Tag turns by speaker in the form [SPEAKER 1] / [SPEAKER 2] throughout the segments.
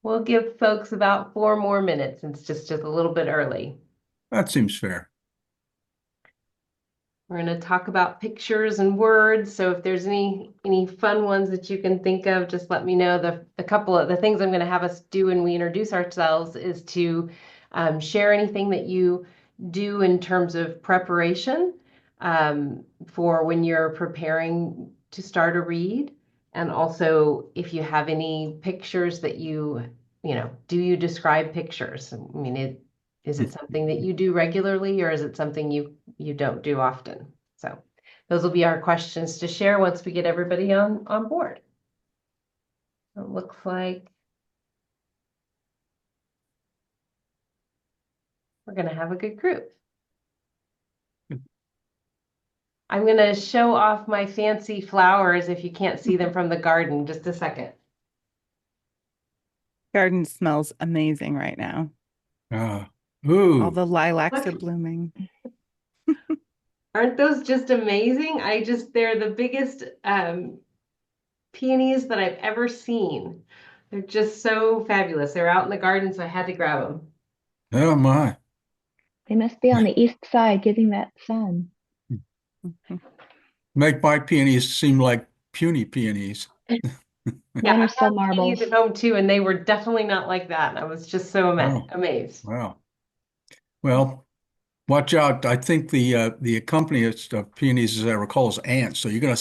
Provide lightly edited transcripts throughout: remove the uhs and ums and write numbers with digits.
[SPEAKER 1] We'll give folks about 4 more minutes. It's just a little bit early.
[SPEAKER 2] That seems fair.
[SPEAKER 1] We're going to talk about pictures and words. So if there's any fun ones that you can think of, just let me know. The couple of the things I'm going to have us do when we introduce ourselves is to share anything that you do in terms of preparation for when you're preparing to start a read. And also if you have any pictures that do you describe pictures? I mean, is it something that you do regularly, or is it something you don't do often? So those will be our questions to share once we get everybody on board. It looks like we're going to have a good group. I'm going to show off my fancy flowers if you can't see them from the garden. Just a second.
[SPEAKER 3] Garden smells amazing right now.
[SPEAKER 2] Uh,
[SPEAKER 3] All
[SPEAKER 2] ooh,
[SPEAKER 3] the lilacs are
[SPEAKER 1] Look.
[SPEAKER 3] blooming.
[SPEAKER 1] Aren't those just amazing? They're the biggest peonies that I've ever seen. They're just so fabulous. They're out in the garden, so I had to grab them.
[SPEAKER 2] oh my.
[SPEAKER 4] They must be on the east side getting that sun.
[SPEAKER 2] Make my peonies seem like puny peonies.
[SPEAKER 4] Mine
[SPEAKER 1] I
[SPEAKER 4] are still
[SPEAKER 1] have
[SPEAKER 4] marbles.
[SPEAKER 1] peonies at home too, and they were definitely not like that. And I was just so
[SPEAKER 2] Oh,
[SPEAKER 1] amazed.
[SPEAKER 2] wow. Well, watch out. I think the accompanist of peonies, as I recall, is ants. So you're gonna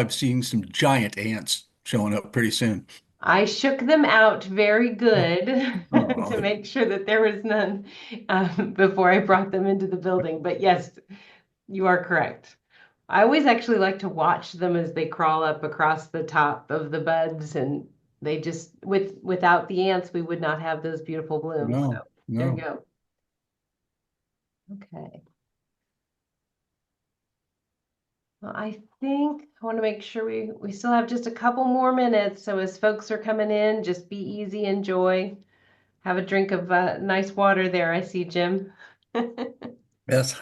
[SPEAKER 2] be seeing some giant ants showing up pretty soon.
[SPEAKER 1] I shook them out very
[SPEAKER 2] Oh,
[SPEAKER 1] good
[SPEAKER 2] oh,
[SPEAKER 1] to make sure that there was none before I brought them into the building. But yes, you are correct. I always actually like to watch them as they crawl up across the top of the buds, and they just without the ants, we would not have those beautiful blooms. So
[SPEAKER 2] no,
[SPEAKER 1] there you
[SPEAKER 2] no.
[SPEAKER 1] go. Okay. Well, I think I want to make sure we still have just a couple more minutes. So as folks are coming in, just be easy, enjoy. Have a drink of nice water there. I see Jim.
[SPEAKER 2] Yes.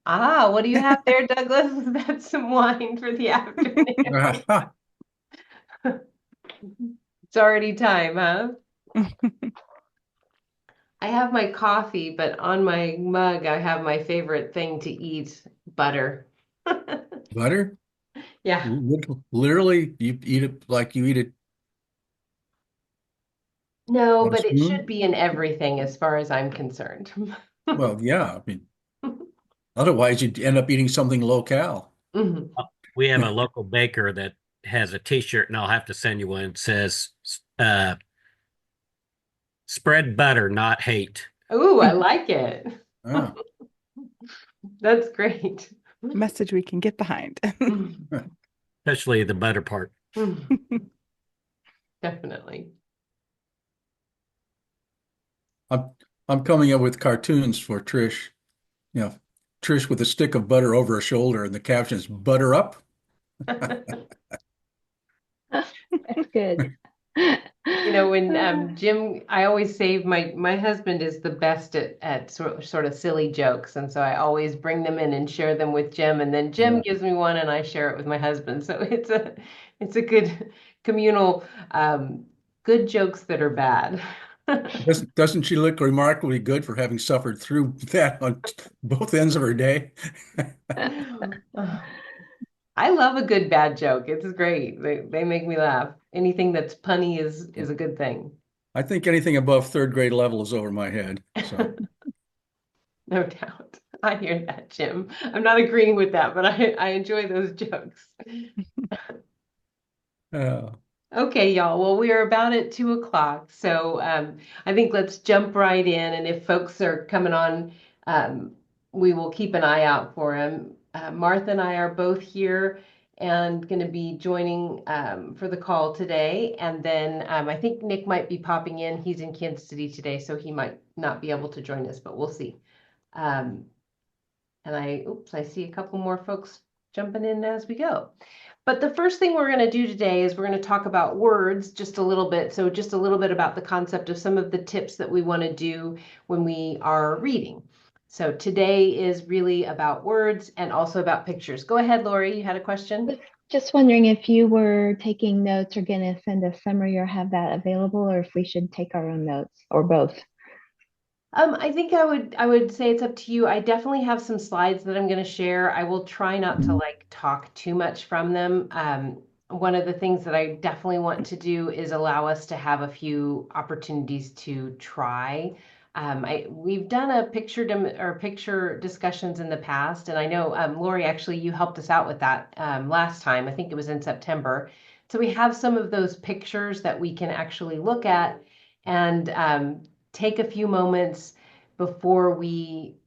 [SPEAKER 1] Ah, what do you have there, Douglas? That's some wine for the afternoon. It's already time, huh? I have my coffee, but on my mug, I have my favorite thing to eat, butter.
[SPEAKER 2] Butter?
[SPEAKER 1] Yeah.
[SPEAKER 2] Literally, you eat it like you eat it
[SPEAKER 1] No,
[SPEAKER 2] on a
[SPEAKER 1] but it should
[SPEAKER 2] spoon?
[SPEAKER 1] be in everything as far as I'm concerned.
[SPEAKER 2] Well, yeah. I mean, otherwise you'd end up eating something low-cal.
[SPEAKER 1] Mhm.
[SPEAKER 5] We have a local baker that has a T-shirt, and I'll have to send you one. It says, uh, "Spread butter, not hate."
[SPEAKER 1] Ooh, I like it.
[SPEAKER 2] Ah.
[SPEAKER 1] That's great.
[SPEAKER 3] Message we can get behind.
[SPEAKER 5] Especially the butter part.
[SPEAKER 1] Definitely.
[SPEAKER 2] I'm I'm coming up with cartoons for Trish. You know, Trish with a stick of butter over her shoulder, and the caption is "Butter up."
[SPEAKER 4] That's good.
[SPEAKER 1] When Jim, I always say my husband is the best at sort of silly jokes, and so I always bring them in and share them with Jim, and then Jim
[SPEAKER 2] Yeah.
[SPEAKER 1] gives me one and I share it with my husband. So it's a good communal good jokes that are bad.
[SPEAKER 2] Doesn't she look remarkably good for having suffered through that on both ends of her day?
[SPEAKER 1] I love a good bad joke. It's great. They make me laugh. Anything that's punny is a good thing.
[SPEAKER 2] I think anything above third grade level is over my head. So,
[SPEAKER 1] No doubt. I hear that, Jim. I'm not agreeing with that, but I enjoy those jokes.
[SPEAKER 2] uh,
[SPEAKER 1] Okay, y'all. Well, we are about at 2 o'clock. So I think let's jump right in. And if folks are coming on, we will keep an eye out for them. Martha and I are both here and going to be joining for the call today. And then I think Nick might be popping in. He's in Kansas City today, so he might not be able to join us, but we'll see. And I see a couple more folks jumping in as we go. But the first thing we're going to do today is we're going to talk about words just a little bit. So just a little bit about the concept of some of the tips that we want to do when we are reading. So today is really about words and also about pictures. Go ahead, Lori, you had a question?
[SPEAKER 4] Just wondering if you were taking notes or going to send a summary or have that available, or if we should take our own notes or both.
[SPEAKER 1] I think I would say it's up to you. I definitely have some slides that I'm going to share. I will try not to like talk too much from them. One of the things that I definitely want to do is allow us to have a few opportunities to try. We've done a picture discussions in the past, and I know Lori, actually you helped us out with that last time. I think it was in September. So we have some of those pictures that we can actually look at and take a few moments before we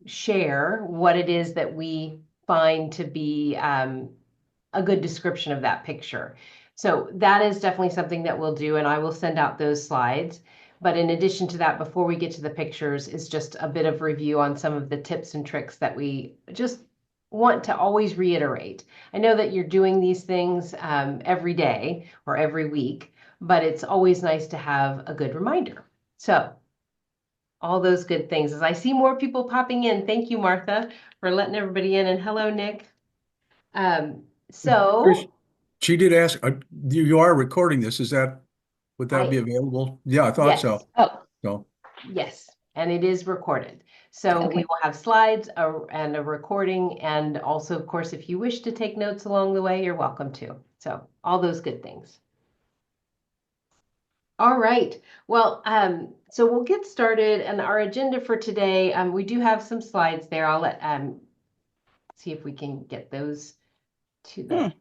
[SPEAKER 1] share what it is that we find to be a good description of that picture. So that is definitely something that we'll do, and I will send out those slides. But in addition to that, before we get to the pictures, is just a bit of review on some of the tips and tricks that we just want to always reiterate. I know that you're doing these things every day or every week, but it's always nice to have a good reminder. So all those good things. As I see more people popping in, thank you, Martha, for letting everybody in. And hello, Nick.
[SPEAKER 2] Chris, she did ask, you are recording this. Would that be
[SPEAKER 1] I
[SPEAKER 2] available? Yeah, I thought
[SPEAKER 1] yes,
[SPEAKER 2] so.
[SPEAKER 4] Oh,
[SPEAKER 2] So,
[SPEAKER 1] yes, and it is recorded. So we
[SPEAKER 4] okay.
[SPEAKER 1] will have slides and a recording. And also, of course, if you wish to take notes along the way, you're welcome to. So all those good things. All right. Well, so we'll get started, and our agenda for today, we do have some slides there. I'll let see if we can get those to the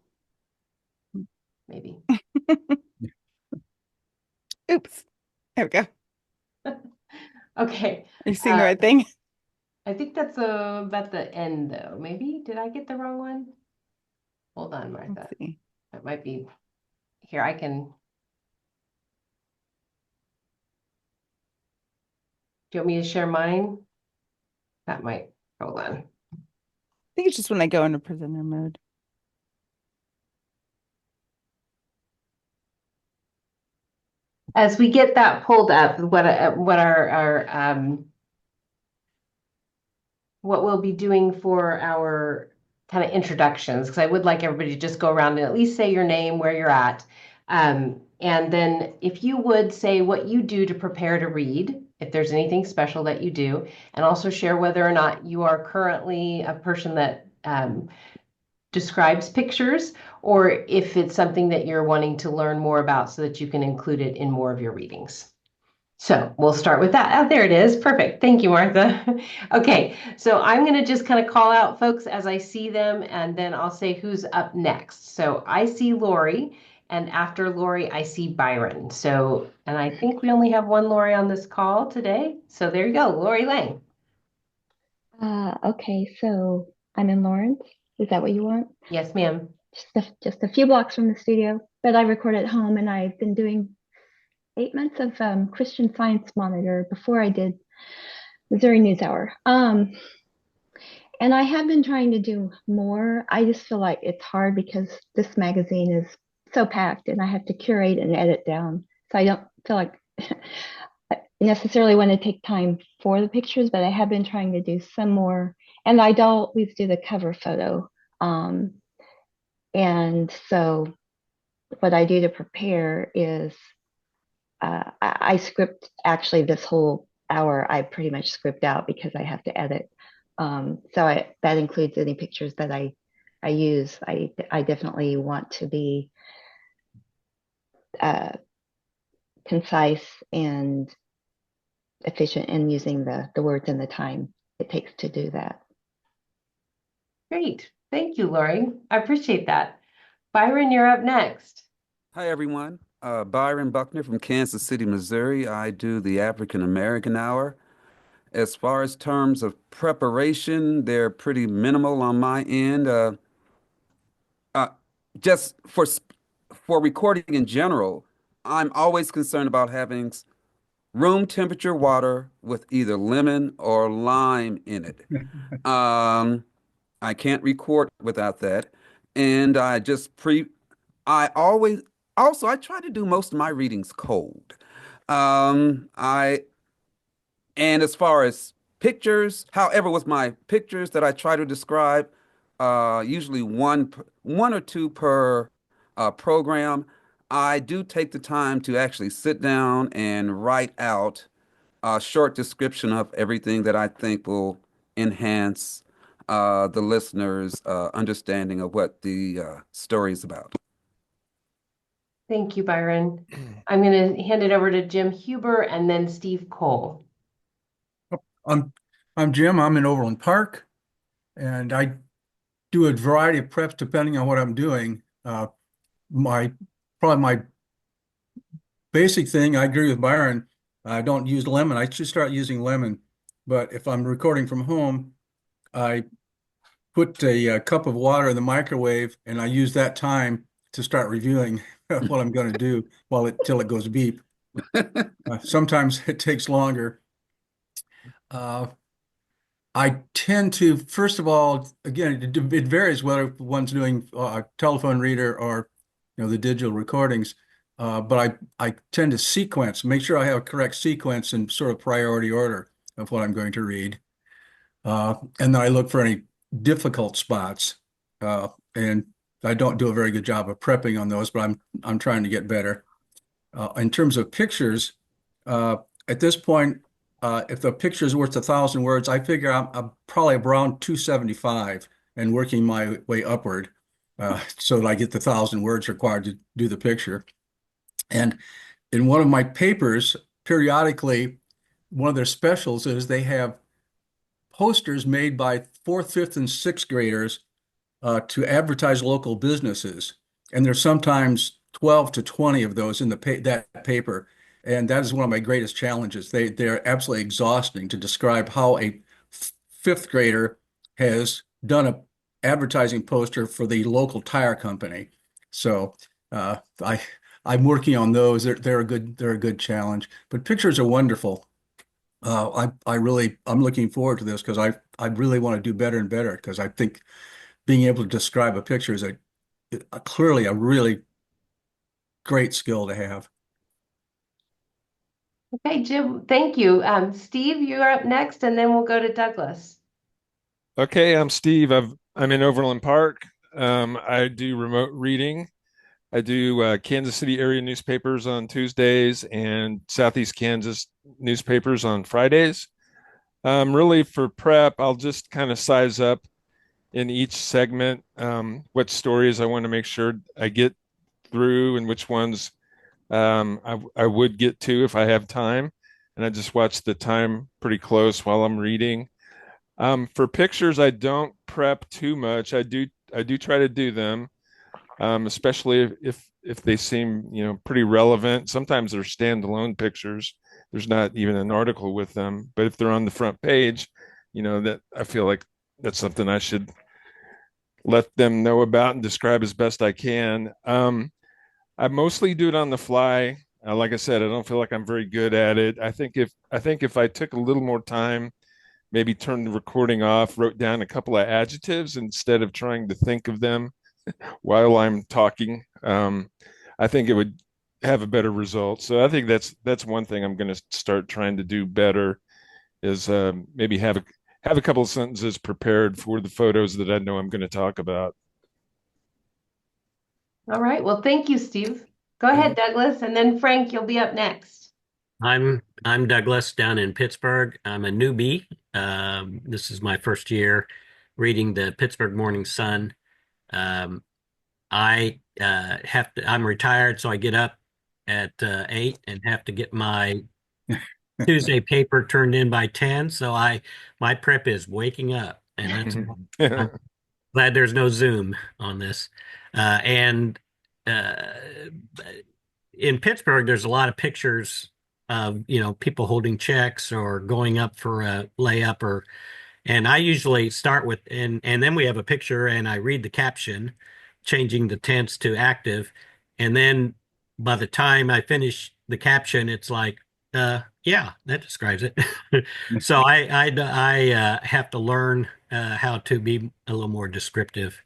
[SPEAKER 1] maybe.
[SPEAKER 3] Oops. There we go.
[SPEAKER 1] Okay.
[SPEAKER 3] Are you seeing the right thing?
[SPEAKER 1] I think that's about the end though. Maybe did I get the wrong one? Hold on, Martha.
[SPEAKER 3] Let's see.
[SPEAKER 1] That might be here. I can. Do you want me to share mine? That might. Hold on.
[SPEAKER 3] I think it's just when I go into presenter mode.
[SPEAKER 1] As we get that pulled up, what what we'll be doing for our kind of introductions, because I would like everybody to just go around and at least say your name, where you're at. And then if you would say what you do to prepare to read, if there's anything special that you do, and also share whether or not you are currently a person that describes pictures, or if it's something that you're wanting to learn more about so that you can include it in more of your readings. So we'll start with that. Oh, there it is. Perfect. Thank you, Martha. Okay, so I'm going to just kind of call out folks as I see them, and then I'll say who's up next. So I see Lori, and after Lori, I see Byron. So, and I think we only have one Lori on this call today. So there you go, Lori Lang.
[SPEAKER 4] Okay, so I'm in Lawrence. Is that what you want?
[SPEAKER 1] Yes, ma'am.
[SPEAKER 4] Just a few blocks from the studio, but I record at home, and I've been doing 8 months of Christian Science Monitor before I did Missouri NewsHour. And I have been trying to do more. I just feel like it's hard because this magazine is so packed, and I have to curate and edit down. So I don't feel like I necessarily want to take time for the pictures, but I have been trying to do some more. And I don't always do the cover photo. And so what I do to prepare is I script actually this whole hour. I pretty much script out because I have to edit. So that includes any pictures that I use. I definitely want to be concise and efficient in using the words and the time it takes to do that.
[SPEAKER 1] Great. Thank you, Lori. I appreciate that. Byron, you're up next.
[SPEAKER 6] Hi, everyone. Byron Buckner from Kansas City, Missouri. I do the African American Hour. As far as terms of preparation, they're pretty minimal on my end. Uh, just for recording in general, I'm always concerned about having room temperature water with either lemon or lime in it. I can't record without that. And I always, also, I try to do most of my readings cold. I, and as far as pictures. However, with my pictures that I try to describe, usually one or two per program, I do take the time to actually sit down and write out a short description of everything that I think will enhance the listener's understanding of what the story is about.
[SPEAKER 1] Thank you, Byron. I'm going to hand it over to Jim Huber and then Steve Cole.
[SPEAKER 2] I'm Jim. I'm in Overland Park, and I do a variety of preps depending on what I'm doing. Probably my basic thing, I agree with Byron. I don't use lemon. I should start using lemon. But if I'm recording from home, I put a cup of water in the microwave, and I use that time to start reviewing what I'm going to do till it goes beep. Sometimes it takes longer. I tend to, first of all, again, it varies whether one's doing a telephone reader or the digital recordings. But I tend to sequence, make sure I have a correct sequence and sort of priority order of what I'm going to read. And then I look for any difficult spots. And I don't do a very good job of prepping on those, but I'm trying to get better. In terms of pictures, at this point, if the picture is worth 1,000 words, I figure I'm probably around 275 and working my way upward so that I get the 1,000 words required to do the picture. And in one of my papers, periodically, one of their specials is they have posters made by fourth, fifth, and sixth graders to advertise local businesses. And there's sometimes 12 to 20 of those in that paper. And that is one of my greatest challenges. They're absolutely exhausting to describe how a fifth grader has done an advertising poster for the local tire company. So I'm working on those. They're a good challenge. But pictures are wonderful. I'm looking forward to this because I really want to do better and better because I think being able to describe a picture is clearly a really great skill to have.
[SPEAKER 1] Okay, Jim, thank you. Steve, you're up next, and then we'll go to Douglas.
[SPEAKER 7] Okay, I'm Steve. I'm in Overland Park. I do remote reading. I do Kansas City area newspapers on Tuesdays and Southeast Kansas newspapers on Fridays. Really for prep, I'll just kind of size up in each segment what stories I want to make sure I get through and which ones I would get to if I have time. And I just watch the time pretty close while I'm reading. For pictures, I don't prep too much. I do try to do them, especially if they seem pretty relevant. Sometimes they're standalone pictures. There's not even an article with them, but if they're on the front page, that I feel like that's something I should let them know about and describe as best I can. I mostly do it on the fly. Like I said, I don't feel like I'm very good at it. I think if I took a little more time, maybe turned the recording off, wrote down a couple of adjectives instead of trying to think of them while I'm talking, I think it would have a better result. So I think that's one thing I'm going to start trying to do better is maybe have a couple of sentences prepared for the photos that I know I'm going to talk about.
[SPEAKER 1] All right. Well, thank you, Steve. Go ahead, Douglas, and then Frank, you'll be up next.
[SPEAKER 5] I'm Douglas down in Pittsburgh. I'm a newbie. This is my first year reading the Pittsburgh Morning Sun. I'm retired, so I get up at 8 and have to get my Tuesday paper turned in by 10. So my prep is waking up, and I'm glad there's no Zoom on this. And in Pittsburgh, there's a lot of pictures of people holding checks or going up for a layup and I usually start with and then we have a picture and I read the caption, changing the tense to active, and then by the time I finish the caption, it's like, yeah, that describes it. So I have to learn how to be a little more descriptive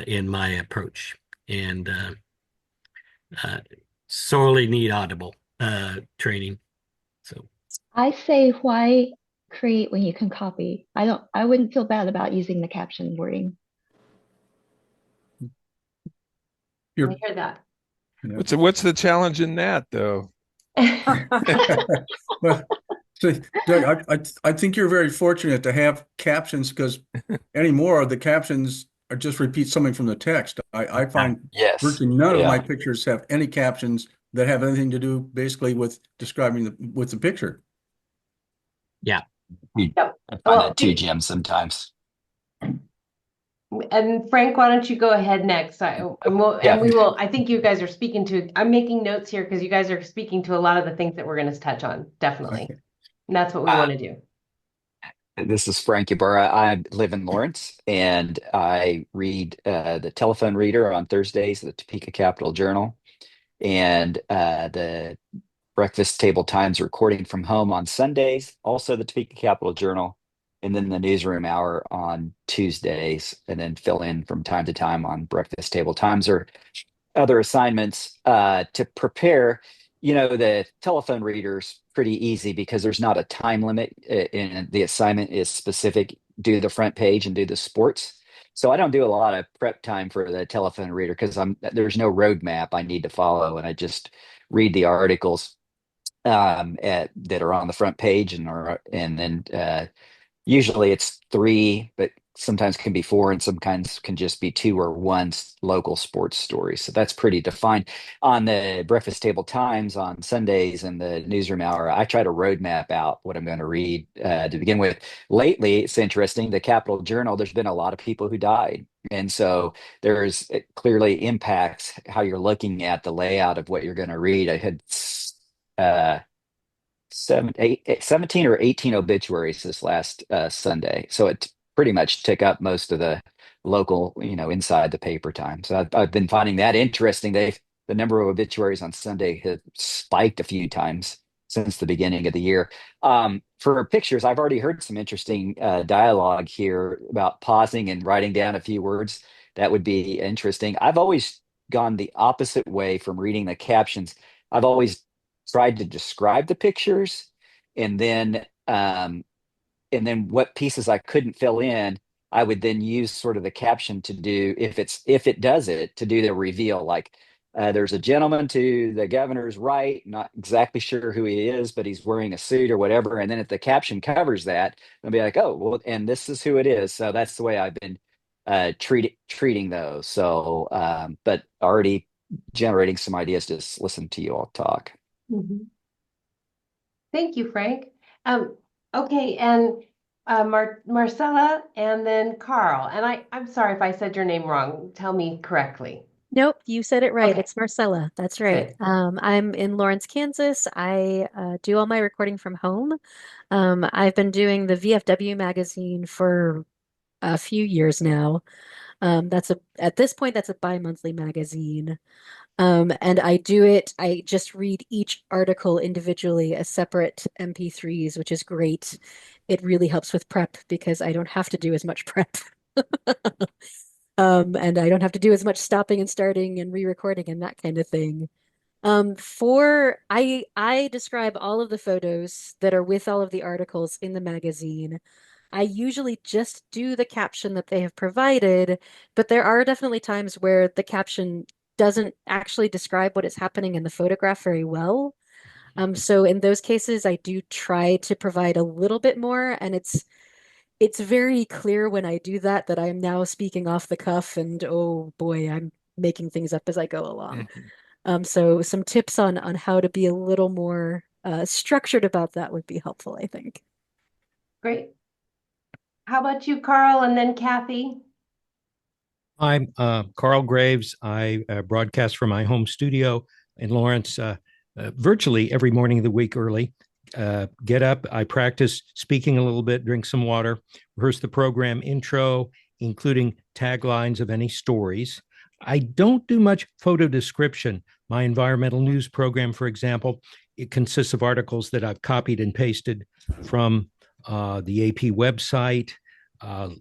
[SPEAKER 5] in my approach, and sorely need Audible training. So
[SPEAKER 4] I say why create when you can copy. I wouldn't feel bad about using the caption wording.
[SPEAKER 2] You're,
[SPEAKER 1] I hear that.
[SPEAKER 2] yeah.
[SPEAKER 7] What's the challenge in that though?
[SPEAKER 2] Well, so, Doug, I think you're very fortunate to have captions because anymore the captions are just repeat something from the text. I find
[SPEAKER 8] Yes.
[SPEAKER 2] virtually none of my
[SPEAKER 8] Yeah.
[SPEAKER 2] pictures have any captions that have anything to do basically with describing the picture.
[SPEAKER 5] Yeah.
[SPEAKER 8] I
[SPEAKER 1] Yep.
[SPEAKER 8] find
[SPEAKER 1] Well,
[SPEAKER 8] that too, Jim, sometimes.
[SPEAKER 1] And Frank, why don't you go ahead next?
[SPEAKER 8] Yeah.
[SPEAKER 1] We will, I think you guys are speaking to, I'm making notes here because you guys are speaking to a lot of the things that we're going to touch on, definitely.
[SPEAKER 2] Okay.
[SPEAKER 1] And that's what we
[SPEAKER 8] Uh,
[SPEAKER 1] want to do.
[SPEAKER 8] This is Frank Ibarra. I live in Lawrence and I read the telephone reader on Thursdays, the Topeka Capital Journal, and the Breakfast Table Times recording from home on Sundays, also the Topeka Capital Journal, and then the Newsroom Hour on Tuesdays, and then fill in from time to time on Breakfast Table Times or other assignments to prepare. The telephone reader's pretty easy because there's not a time limit, and the assignment is specific. Do the front page and do the sports. So I don't do a lot of prep time for the telephone reader because there's no roadmap I need to follow, and I just read the articles that are on the front page and then usually it's three, but sometimes can be four, and sometimes can just be two or one local sports stories. So that's pretty defined. On the Breakfast Table Times on Sundays and the Newsroom Hour, I try to roadmap out what I'm going to read to begin with. Lately, it's interesting. The Capital Journal, there's been a lot of people who died. And so it clearly impacts how you're looking at the layout of what you're going to read. I had 17 or 18 obituaries this last Sunday. So it pretty much took up most of the local, inside the paper time. So I've been finding that interesting. The number of obituaries on Sunday has spiked a few times since the beginning of the year. For pictures, I've already heard some interesting dialogue here about pausing and writing down a few words. That would be interesting. I've always gone the opposite way from reading the captions. I've always tried to describe the pictures and then what pieces I couldn't fill in, I would then use sort of the caption to do if it does it to do the reveal. Like there's a gentleman to the governor's right, not exactly sure who he is, but he's wearing a suit or whatever. And then if the caption covers that, I'll be like, oh, well, and this is who it is. So that's the way I've been treating those. So but already generating some ideas to just listen to you all talk.
[SPEAKER 1] Mhm. Thank you, Frank. Okay, and Marcella and then Carl. And I'm sorry if I said your name wrong. Tell me correctly.
[SPEAKER 9] Nope, you said it right.
[SPEAKER 1] Okay.
[SPEAKER 9] It's Marcella. That's right.
[SPEAKER 1] Good.
[SPEAKER 9] I'm in Lawrence, Kansas. I do all my recording from home. I've been doing the VFW magazine for a few years now. At this point, that's a bi-monthly magazine. And I just read each article individually as separate MP3s, which is great. It really helps with prep because I don't have to do as much prep. And I don't have to do as much stopping and starting and re-recording and that kind of thing. I describe all of the photos that are with all of the articles in the magazine. I usually just do the caption that they have provided, but there are definitely times where the caption doesn't actually describe what is happening in the photograph very well. So in those cases, I do try to provide a little bit more, and it's very clear when I do that I'm now speaking off the cuff, and oh boy, I'm making things up as I go along. So some tips on how to be a little more structured about that would be helpful, I think.
[SPEAKER 1] Great. How about you, Carl, and then Kathy?
[SPEAKER 10] I'm Carl Graves. I broadcast from my home studio in Lawrence virtually every morning of the week early. Get up, I practice speaking a little bit, drink some water, rehearse the program intro, including taglines of any stories. I don't do much photo description. My environmental news program, for example, it consists of articles that I've copied and pasted from the AP website.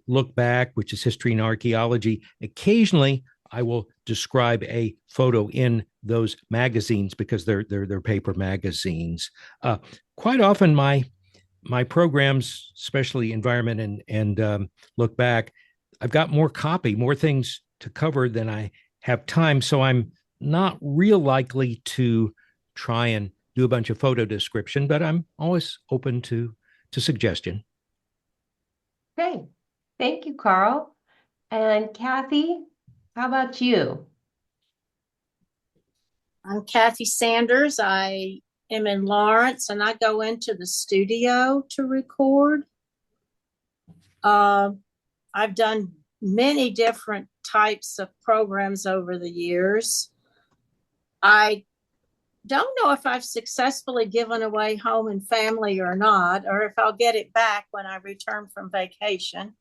[SPEAKER 10] Look Back, which is history and archaeology. Occasionally, I will describe a photo in those magazines because they're paper magazines. Quite often, my my programs, especially environment and look back, I've got more copy, more things to cover than I have time. So I'm not real likely to try and do a bunch of photo description, but I'm always open to suggestion.
[SPEAKER 1] Okay, thank you, Carl. And Kathy, how about you?
[SPEAKER 11] I'm Kathy Sanders. I am in Lawrence and I go into the studio to record. I've done many different types of programs over the years. I don't know if I've successfully given away Home and Family or not, or if I'll get it back when I return from vacation.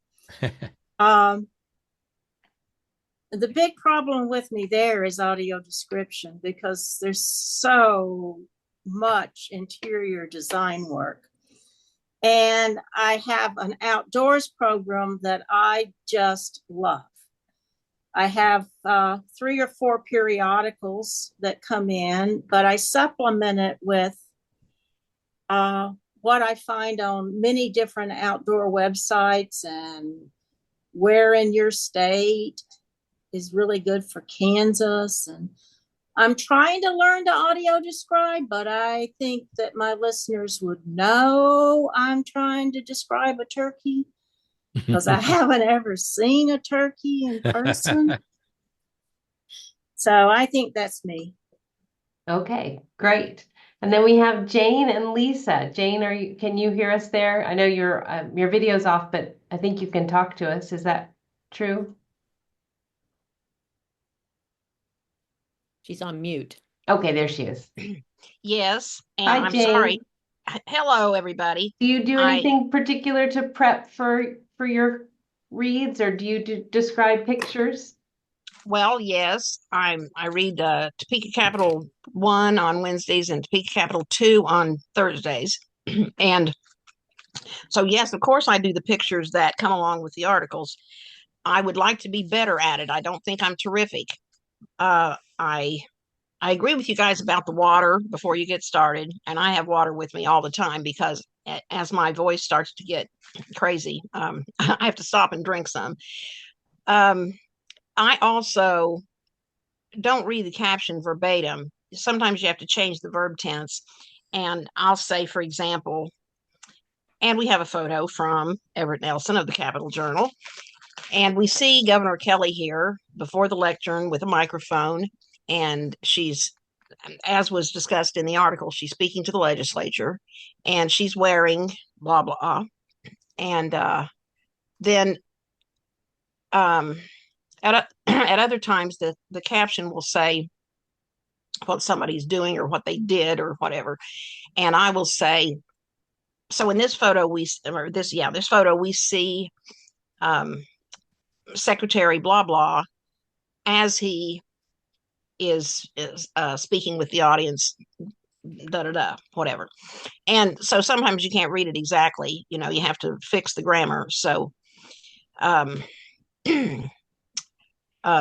[SPEAKER 11] The big problem with me there is audio description because there's so much interior design work. And I have an outdoors program that I just love. I have 3 or 4 periodicals that come in, but I supplement it with what I find on many different outdoor websites, and where in your state is really good for Kansas. And I'm trying to learn to audio describe, but I think that my listeners would know I'm trying to describe a turkey because I haven't ever seen a turkey in person. So I think that's me.
[SPEAKER 1] Okay, great. And then we have Jane and Lisa. Jane, can you hear us there? I know your video's off, but I think you can talk to us. Is that true?
[SPEAKER 12] She's on mute.
[SPEAKER 1] Okay, there she is.
[SPEAKER 13] Yes, and
[SPEAKER 1] Hi,
[SPEAKER 13] I'm
[SPEAKER 1] Jane.
[SPEAKER 13] sorry. Hello, everybody.
[SPEAKER 1] Do you do anything particular to prep for your reads, or do you describe pictures?
[SPEAKER 13] Well, yes, I read Topeka Capital 1 on Wednesdays and Topeka Capital 2 on Thursdays. And so, yes, of course, I do the pictures that come along with the articles. I would like to be better at it. I don't think I'm terrific. I agree with you guys about the water before you get started. And I have water with me all the time because as my voice starts to get crazy, I have to stop and drink some. I also don't read the caption verbatim. Sometimes you have to change the verb tense. And I'll say, for example, and we have a photo from Everett Nelson of the Capital Journal. And we see Governor Kelly here before the lectern with a microphone. And she's, as was discussed in the article, she's speaking to the legislature and she's wearing blah, blah. And then at other times, the caption will say what somebody's doing or what they did or whatever. And I will say, so in this photo, this photo, we see Secretary blah, blah, as he is speaking with the audience, whatever. And so sometimes you can't read it exactly, you have to fix the grammar. So, so that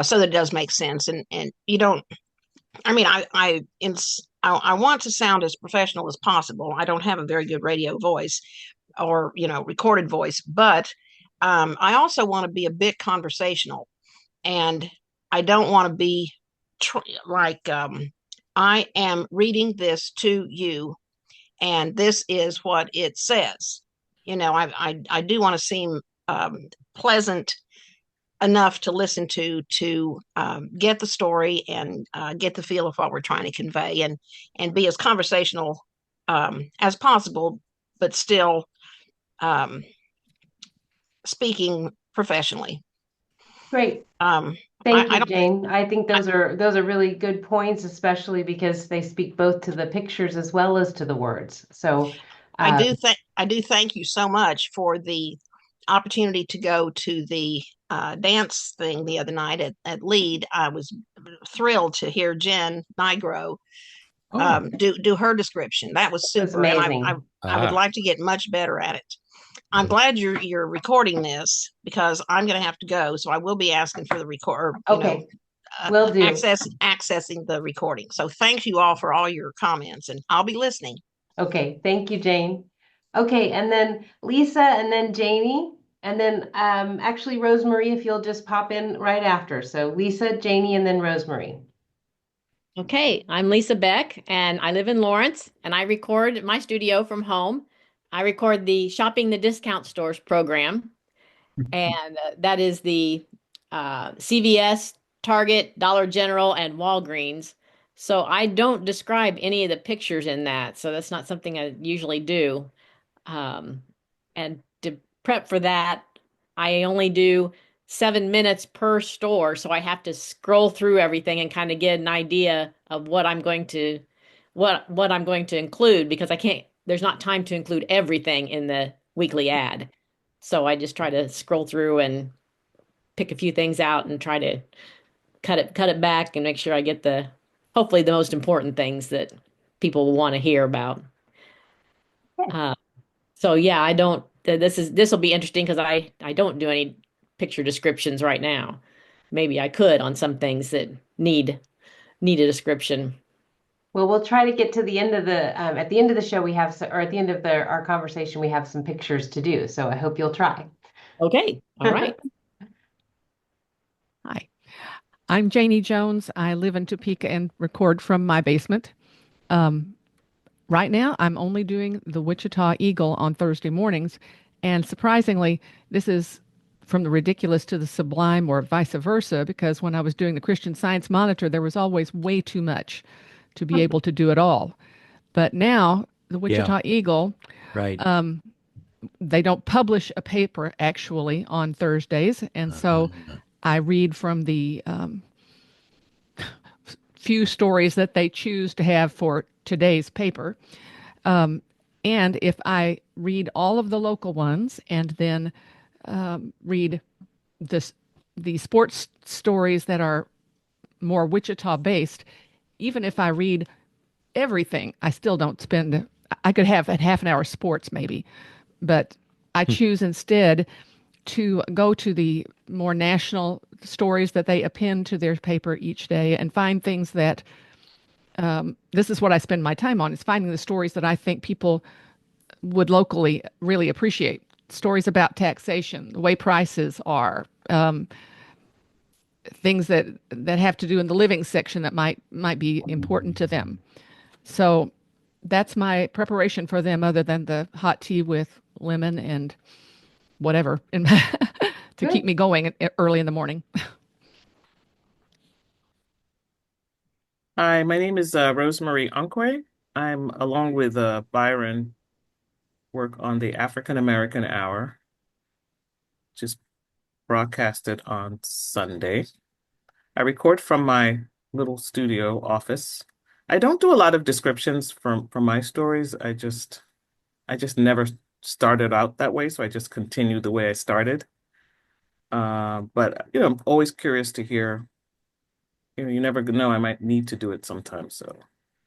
[SPEAKER 13] it does make sense. And you don't, I mean, I want to sound as professional as possible. I don't have a very good radio voice or, recorded voice, but I also want to be a bit conversational, and I don't want to be I am reading this to you and this is what it says. I do want to seem pleasant enough to listen to get the story and get the feel of what we're trying to convey, and be as conversational as possible, but still speaking professionally.
[SPEAKER 1] Great. Thank you, Jane. I think those are really good points, especially because they speak both to the pictures as well as to the words. So
[SPEAKER 13] I do thank you so much for the opportunity to go to the dance thing the other night at Lead. I was thrilled to hear Jen Nigro do her description. That was super.
[SPEAKER 1] That's amazing.
[SPEAKER 13] I would like to get much better at it. I'm glad you're recording this because I'm going to have to go. So I will be asking for the record.
[SPEAKER 1] Okay. Will do.
[SPEAKER 13] Accessing the recording. So thank you all for all your comments, and I'll be listening.
[SPEAKER 1] Okay. Thank you, Jane. Okay, and then Lisa and then Janie. And then actually Rosemary, if you'll just pop in right after. So Lisa, Janie, and then Rosemary.
[SPEAKER 12] Okay, I'm Lisa Beck and I live in Lawrence and I record my studio from home. I record the Shopping the Discount Stores program, and that is the CVS, Target, Dollar General, and Walgreens. So I don't describe any of the pictures in that. So that's not something I usually do. And to prep for that, I only do 7 minutes per store. So I have to scroll through everything and kind of get an idea of what I'm going to what I'm going to include, because there's not time to include everything in the weekly ad. So I just try to scroll through and pick a few things out and try to cut it back and make sure I get hopefully the most important things that people will want to hear about. So yeah, I don't, this will be interesting because I don't do any picture descriptions right now. Maybe I could on some things that need a description.
[SPEAKER 1] Well, we'll try to get to the end of at the end of the show, or at the end of our conversation, we have some pictures to do. So I hope you'll try.
[SPEAKER 12] Okay. All right.
[SPEAKER 14] Hi, I'm Janie Jones. I live in Topeka and record from my basement. Right now, I'm only doing the Wichita Eagle on Thursday mornings. And surprisingly, this is from the ridiculous to the sublime, or vice versa, because when I was doing the Christian Science Monitor, there was always way too much to be able to do it all. But now, the Wichita Eagle,
[SPEAKER 10] Right.
[SPEAKER 14] they don't publish a paper actually on Thursdays. And so I read from the few stories that they choose to have for today's paper. And if I read all of the local ones and then read the sports stories that are more Wichita based, even if I read everything, I still don't spend, I could have a half an hour sports maybe, but I choose instead to go to the more national stories that they append to their paper each day and find things that, this is what I spend my time on, is finding the stories that I think people would locally really appreciate. Stories about taxation, the way prices are, things that have to do in the living section that might be important to them. So that's my preparation for them, other than the hot tea with lemon and whatever to keep me going early in the morning.
[SPEAKER 15] Hi, my name is Rosemary Unkwe. I'm, along with Byron, work on the African American Hour, just broadcasted on Sunday. I record from my little studio office. I don't do a lot of descriptions from my stories. I just never started out that way, so I just continue the way I started. But I'm always curious to hear. You never know, I might need to do it sometime, so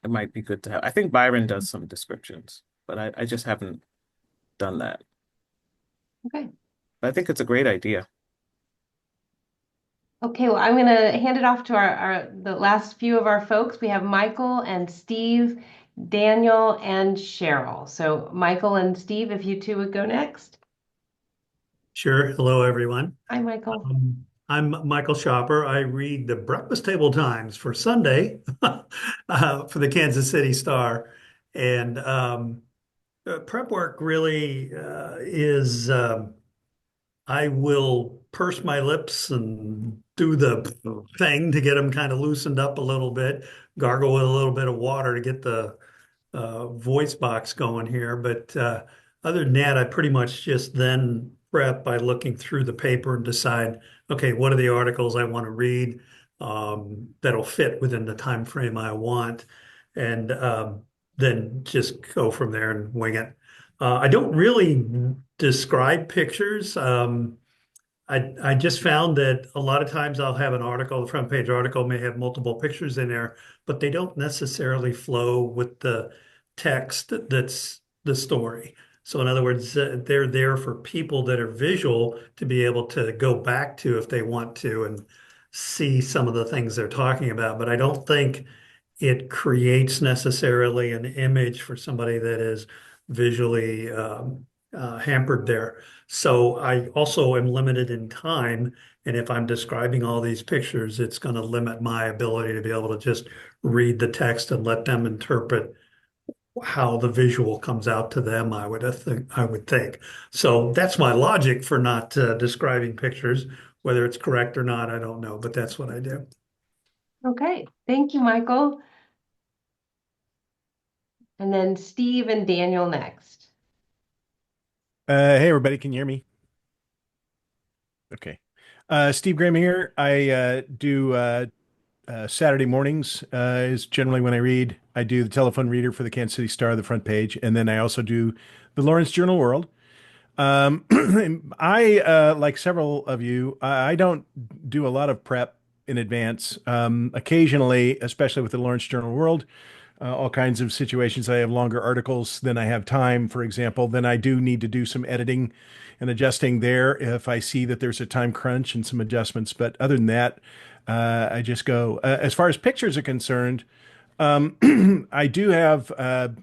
[SPEAKER 15] it might be good to have. I think Byron does some descriptions, but I just haven't done that.
[SPEAKER 1] Okay.
[SPEAKER 15] But I think it's a great idea.
[SPEAKER 1] Okay, well, I'm going to hand it off to the last few of our folks. We have Michael and Steve, Daniel, and Cheryl. So Michael and Steve, if you two would go next.
[SPEAKER 16] Sure. Hello, everyone.
[SPEAKER 1] Hi, Michael.
[SPEAKER 16] I'm Michael Shopper. I read the Breakfast Table Times for Sunday for the Kansas City Star. And prep work really is I will purse my lips and do the thing to get them kind of loosened up a little bit, gargle with a little bit of water to get the voice box going here. But other than that, I pretty much just then prep by looking through the paper and decide, okay, what are the articles I want to read that'll fit within the time frame I want, and then just go from there and wing it. I don't really describe pictures. I just found that a lot of times I'll have an article, the front page article may have multiple pictures in there, but they don't necessarily flow with the text that's the story. So in other words, they're there for people that are visual to be able to go back to if they want to and see some of the things they're talking about. But I don't think it creates necessarily an image for somebody that is visually hampered there. So I also am limited in time. And if I'm describing all these pictures, it's going to limit my ability to be able to just read the text and let them interpret how the visual comes out to them, I would think. So that's my logic for not describing pictures. Whether it's correct or not, I don't know, but that's what I do.
[SPEAKER 1] Okay, thank you, Michael. And then Steve and Daniel next.
[SPEAKER 17] Hey everybody, can you hear me? Okay. Steve Graham here. I do Saturday mornings is generally when I read. I do the telephone reader for the Kansas City Star, the front page, and then I also do the Lawrence Journal World. I like several of you, I don't do a lot of prep in advance. Occasionally, especially with the Lawrence Journal World, all kinds of situations. I have longer articles than I have time, for example, then I do need to do some editing and adjusting there if I see that there's a time crunch and some adjustments. But other than that, I just go. As far as pictures are concerned, I do have,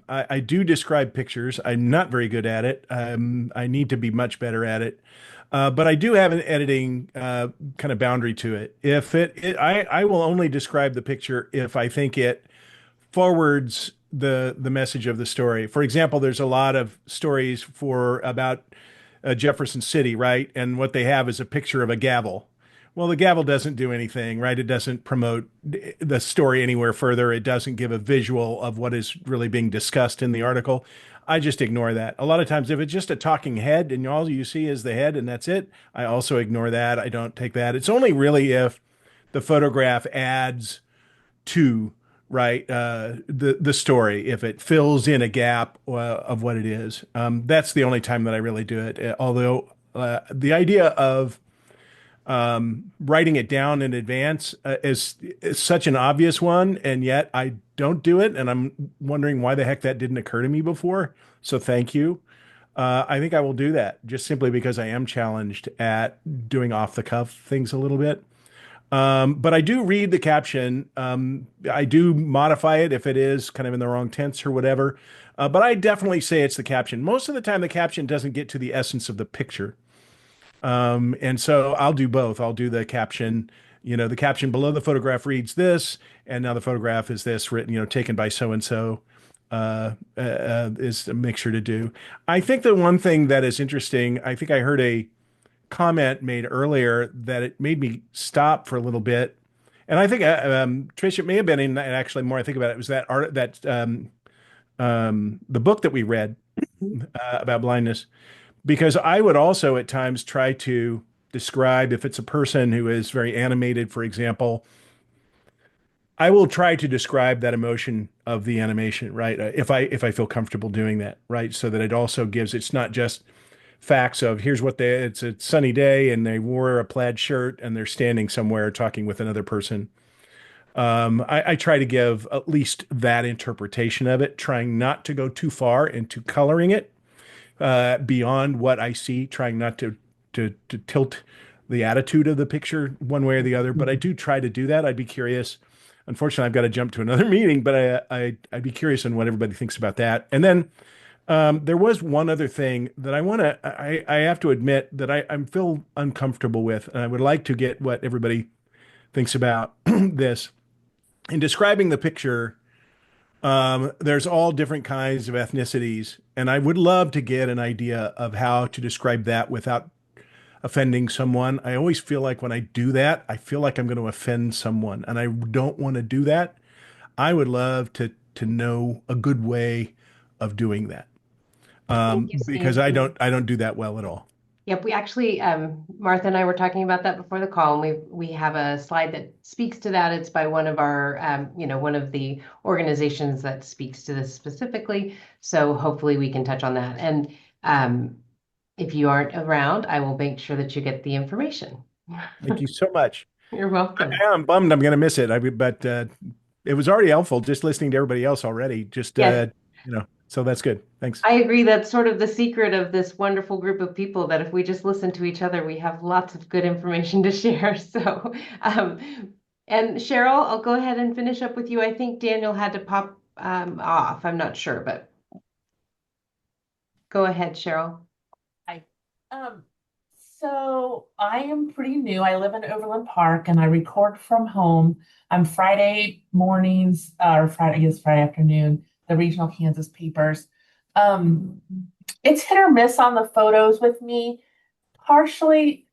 [SPEAKER 17] I do describe pictures. I'm not very good at it. I need to be much better at it. But I do have an editing kind of boundary to it. If I will only describe the picture if I think it forwards the message of the story. For example, there's a lot of stories about Jefferson City, right? And what they have is a picture of a gavel. Well, the gavel doesn't do anything, right? It doesn't promote the story anywhere further. It doesn't give a visual of what is really being discussed in the article. I just ignore that. A lot of times, if it's just a talking head and all you see is the head and that's it, I also ignore that. I don't take that. It's only really if the photograph adds to the story, if it fills in a gap of what it is. That's the only time that I really do it. Although the idea of writing it down in advance is such an obvious one, and yet I don't do it, and I'm wondering why the heck that didn't occur to me before. So thank you. I think I will do that just simply because I am challenged at doing off the cuff things a little bit. But I do read the caption. I do modify it if it is kind of in the wrong tense or whatever. But I definitely say it's the caption. Most of the time, the caption doesn't get to the essence of the picture. And so I'll do both. I'll do the caption, the caption below the photograph reads this, and now the photograph is this written, taken by so-and-so, is a mixture to do. I think the one thing that is interesting, I think I heard a comment made earlier that it made me stop for a little bit. And I think, Trish, it may have been in, and actually more I think about it, was that art, the book that we read about blindness. Because I would also at times try to describe, if it's a person who is very animated, for example, I will try to describe that emotion of the animation, right? If I feel comfortable doing that, right? So that it also gives, it's not just facts of here's what it's a sunny day and they wore a plaid shirt and they're standing somewhere talking with another person. I try to give at least that interpretation of it, trying not to go too far into coloring it beyond what I see, trying not to tilt the attitude of the picture one way or the other. But I do try to do that. I'd be curious. Unfortunately, I've got to jump to another meeting, but I'd be curious on what everybody thinks about that. And then there was one other thing that I have to admit that I feel uncomfortable with, and I would like to get what everybody thinks about this. In describing the picture, there's all different kinds of ethnicities, and I would love to get an idea of how to describe that without offending someone. I always feel like when I do that, I feel like I'm going to offend someone, and I don't want to do that. I would love to know a good way of doing that. Because I don't do that well at all.
[SPEAKER 1] Yep, we actually, Martha and I were talking about that before the call, and we have a slide that speaks to that. It's by one of our, one of the organizations that speaks to this specifically. So hopefully we can touch on that. And if you aren't around, I will make sure that you get the information.
[SPEAKER 17] Thank you so much.
[SPEAKER 1] You're welcome.
[SPEAKER 17] I'm bummed I'm going to miss it. But it was already helpful just listening to everybody else already.
[SPEAKER 1] Yes.
[SPEAKER 17] So that's good. Thanks.
[SPEAKER 1] I agree. That's sort of the secret of this wonderful group of people, that if we just listen to each other, we have lots of good information to share. So, and Cheryl, I'll go ahead and finish up with you. I think Daniel had to pop off. I'm not sure, but. Go ahead, Cheryl.
[SPEAKER 18] Hi. Um, so I am pretty new. I live in Overland Park and I record from home. I'm Friday mornings, or Friday, I guess Friday afternoon, the regional Kansas papers. Um, it's hit or miss on the photos with me. Partially,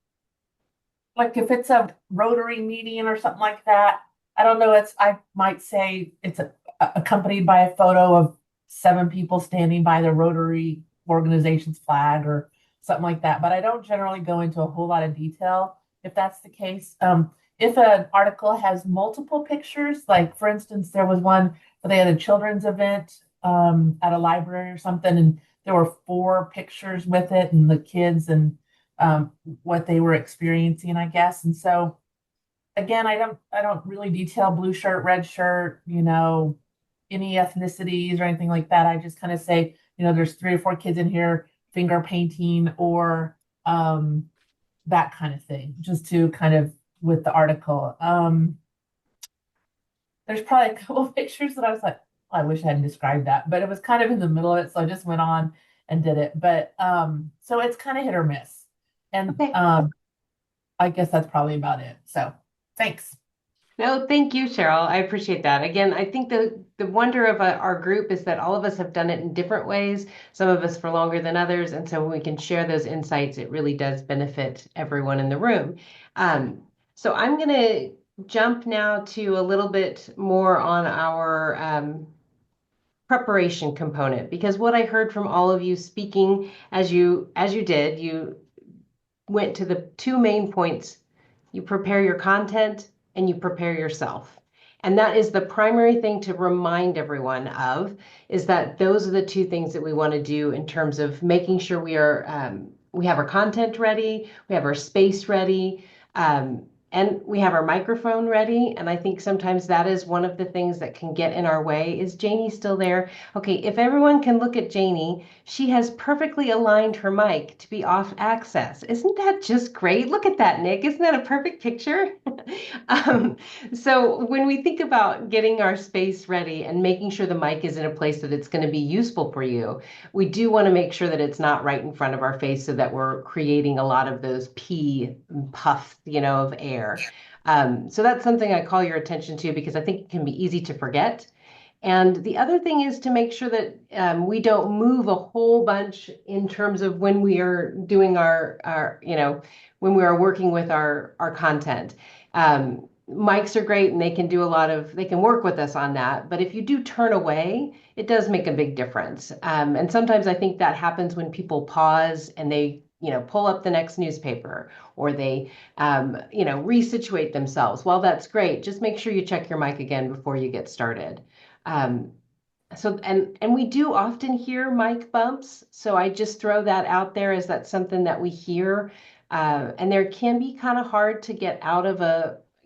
[SPEAKER 18] like if it's a Rotary meeting or something like that, I don't know, I might say it's accompanied by a photo of 7 people standing by the Rotary organization's flag or something like that. But I don't generally go into a whole lot of detail if that's the case. If an article has multiple pictures, like for instance, there was one where they had a children's event at a library or something, and there were 4 pictures with it and the kids and what they were experiencing, I guess. And so again, I don't really detail blue shirt, red shirt, any ethnicities or anything like that. I just kind of say, there's 3 or 4 kids in here finger painting or that kind of thing, just to kind of with the article. There's probably a couple of pictures that I was like, I wish I hadn't described that, but it was kind of in the middle of it, so I just went on and did it. But so it's kind of hit or miss. And
[SPEAKER 1] Okay.
[SPEAKER 18] I guess that's probably about it. So thanks.
[SPEAKER 1] No, thank you, Cheryl. I appreciate that. Again, I think the wonder of our group is that all of us have done it in different ways, some of us for longer than others. And so when we can share those insights, it really does benefit everyone in the room. So I'm going to jump now to a little bit more on our preparation component, because what I heard from all of you speaking as you did, you went to the 2 main points. You prepare your content and you prepare yourself. And that is the primary thing to remind everyone of, is that those are the 2 things that we want to do in terms of making sure we have our content ready, we have our space ready, and we have our microphone ready. And I think sometimes that is one of the things that can get in our way. Is Janie still there? Okay, if everyone can look at Janie, she has perfectly aligned her mic to be off access. Isn't that just great? Look at that, Nick. Isn't that a perfect picture? So when we think about getting our space ready and making sure the mic is in a place that it's going to be useful for you, we do want to make sure that it's not right in front of our face so that we're creating a lot of those pee puffs, of air. So that's something I call your attention to, because I think it can be easy to forget. And the other thing is to make sure that we don't move a whole bunch in terms of when we are doing our when we are working with our content. Mics are great and they can work with us on that. But if you do turn away, it does make a big difference. And sometimes I think that happens when people pause and they pull up the next newspaper, or they, resituate themselves. Well, that's great. Just make sure you check your mic again before you get started. And we do often hear mic bumps. So I just throw that out there as that's something that we hear. And there can be kind of hard to get out of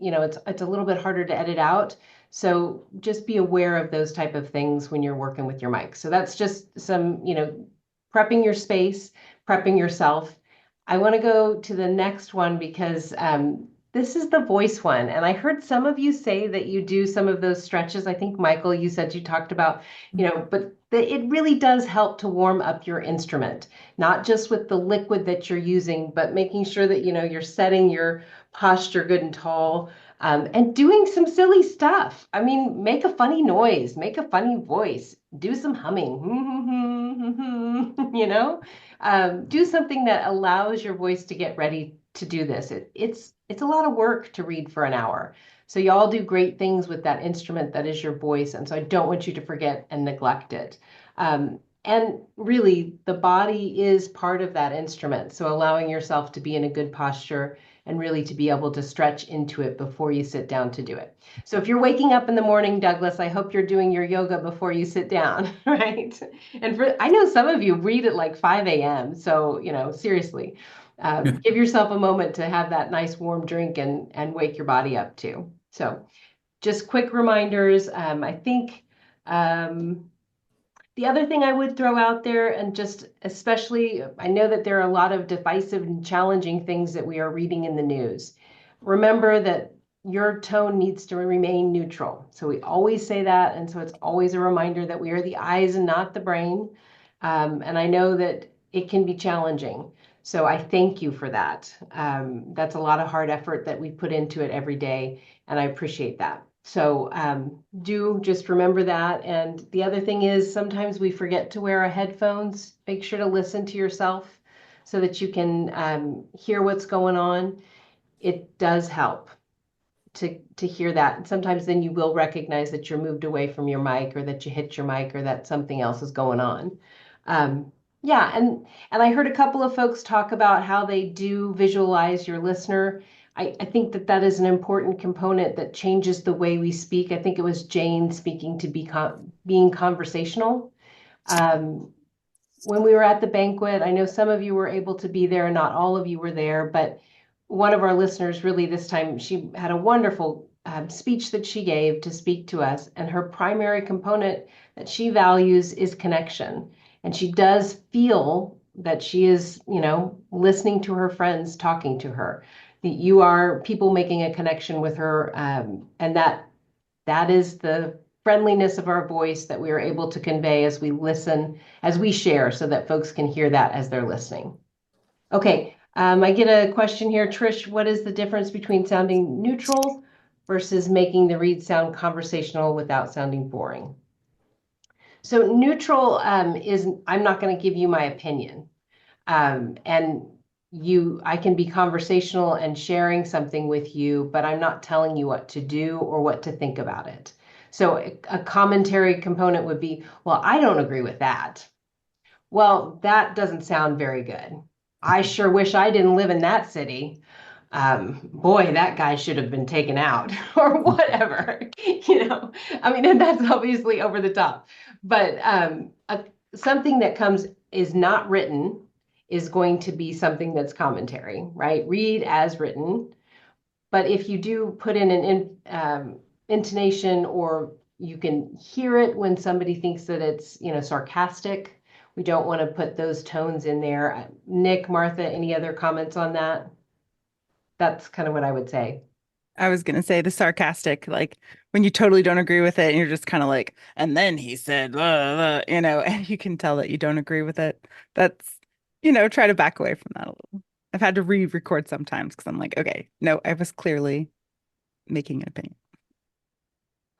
[SPEAKER 1] it's a little bit harder to edit out. So just be aware of those type of things when you're working with your mic. So that's just some, prepping your space, prepping yourself. I want to go to the next one because this is the voice one. And I heard some of you say that you do some of those stretches. I think, Michael, you said you talked about, but it really does help to warm up your instrument, not just with the liquid that you're using, but making sure that, you're setting your posture good and tall, and doing some silly stuff. I mean, make a funny noise, make a funny voice, do some humming, do something that allows your voice to get ready to do this. It's a lot of work to read for an hour. So y'all do great things with that instrument that is your voice. And so I don't want you to forget and neglect it. And really, the body is part of that instrument. So allowing yourself to be in a good posture and really to be able to stretch into it before you sit down to do it. So if you're waking up in the morning, Douglas, I hope you're doing your yoga before you sit down, right? And I know some of you read at like 5 a.m. So, seriously, give yourself a moment to have that nice warm drink and wake your body up too. So just quick reminders. I think the other thing I would throw out there, and just especially, I know that there are a lot of divisive and challenging things that we are reading in the news. Remember that your tone needs to remain neutral. So we always say that. And so it's always a reminder that we are the eyes and not the brain. And I know that it can be challenging. So I thank you for that. That's a lot of hard effort that we put into it every day, and I appreciate that. So do just remember that. And the other thing is sometimes we forget to wear our headphones. Make sure to listen to yourself so that you can hear what's going on. It does help to hear that. And sometimes then you will recognize that you're moved away from your mic, or that you hit your mic, or that something else is going on. Yeah, and I heard a couple of folks talk about how they do visualize your listener. I think that that is an important component that changes the way we speak. I think it was Jane speaking to being conversational. When we were at the banquet, I know some of you were able to be there and not all of you were there, but one of our listeners really this time, she had a wonderful speech that she gave to speak to us. And her primary component that she values is connection. And she does feel that she is, listening to her friends, talking to her. You are people making a connection with her. And that is the friendliness of our voice that we are able to convey as we listen, as we share, so that folks can hear that as they're listening. Okay. I get a question here, Trish. What is the difference between sounding neutral versus making the read sound conversational without sounding boring? So neutral is, I'm not going to give you my opinion. And I can be conversational and sharing something with you, but I'm not telling you what to do or what to think about it. So a commentary component would be, well, I don't agree with that. Well, that doesn't sound very good. I sure wish I didn't live in that city. Boy, that guy should have been taken out or whatever, I mean, and that's obviously over the top, but something that is not written is going to be something that's commentary, right? Read as written. But if you do put in an intonation, or you can hear it when somebody thinks that it's, sarcastic, we don't want to put those tones in there. Nick, Martha, any other comments on that? That's kind of what I would say.
[SPEAKER 3] I was going to say the sarcastic, like when you totally don't agree with it and you're just kind of like, and then he said, blah, blah, and you can tell that you don't agree with it. That's, try to back away from that a little. I've had to re-record sometimes because I'm like, okay, no, I was clearly making an opinion.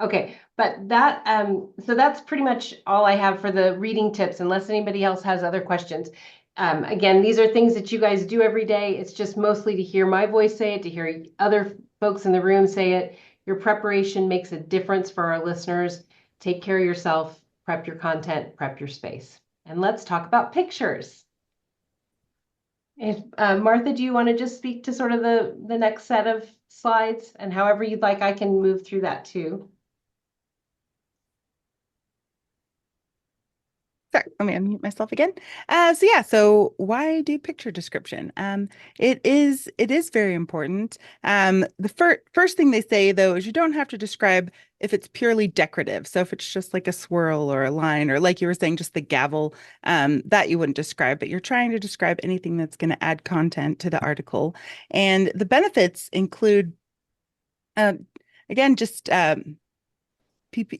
[SPEAKER 1] Okay, but that, so that's pretty much all I have for the reading tips, unless anybody else has other questions. Again, these are things that you guys do every day. It's just mostly to hear my voice say it, to hear other folks in the room say it. Your preparation makes a difference for our listeners. Take care of yourself, prep your content, prep your space. And let's talk about pictures. If Martha, do you want to just speak to sort of the next set of slides, and however you'd like, I can move through that too.
[SPEAKER 3] Sorry, let me unmute myself again. So why do picture description? It is very important. The first thing they say though is you don't have to describe if it's purely decorative. So if it's just like a swirl or a line, or like you were saying, just the gavel, that you wouldn't describe, but you're trying to describe anything that's going to add content to the article. And the benefits include, again, just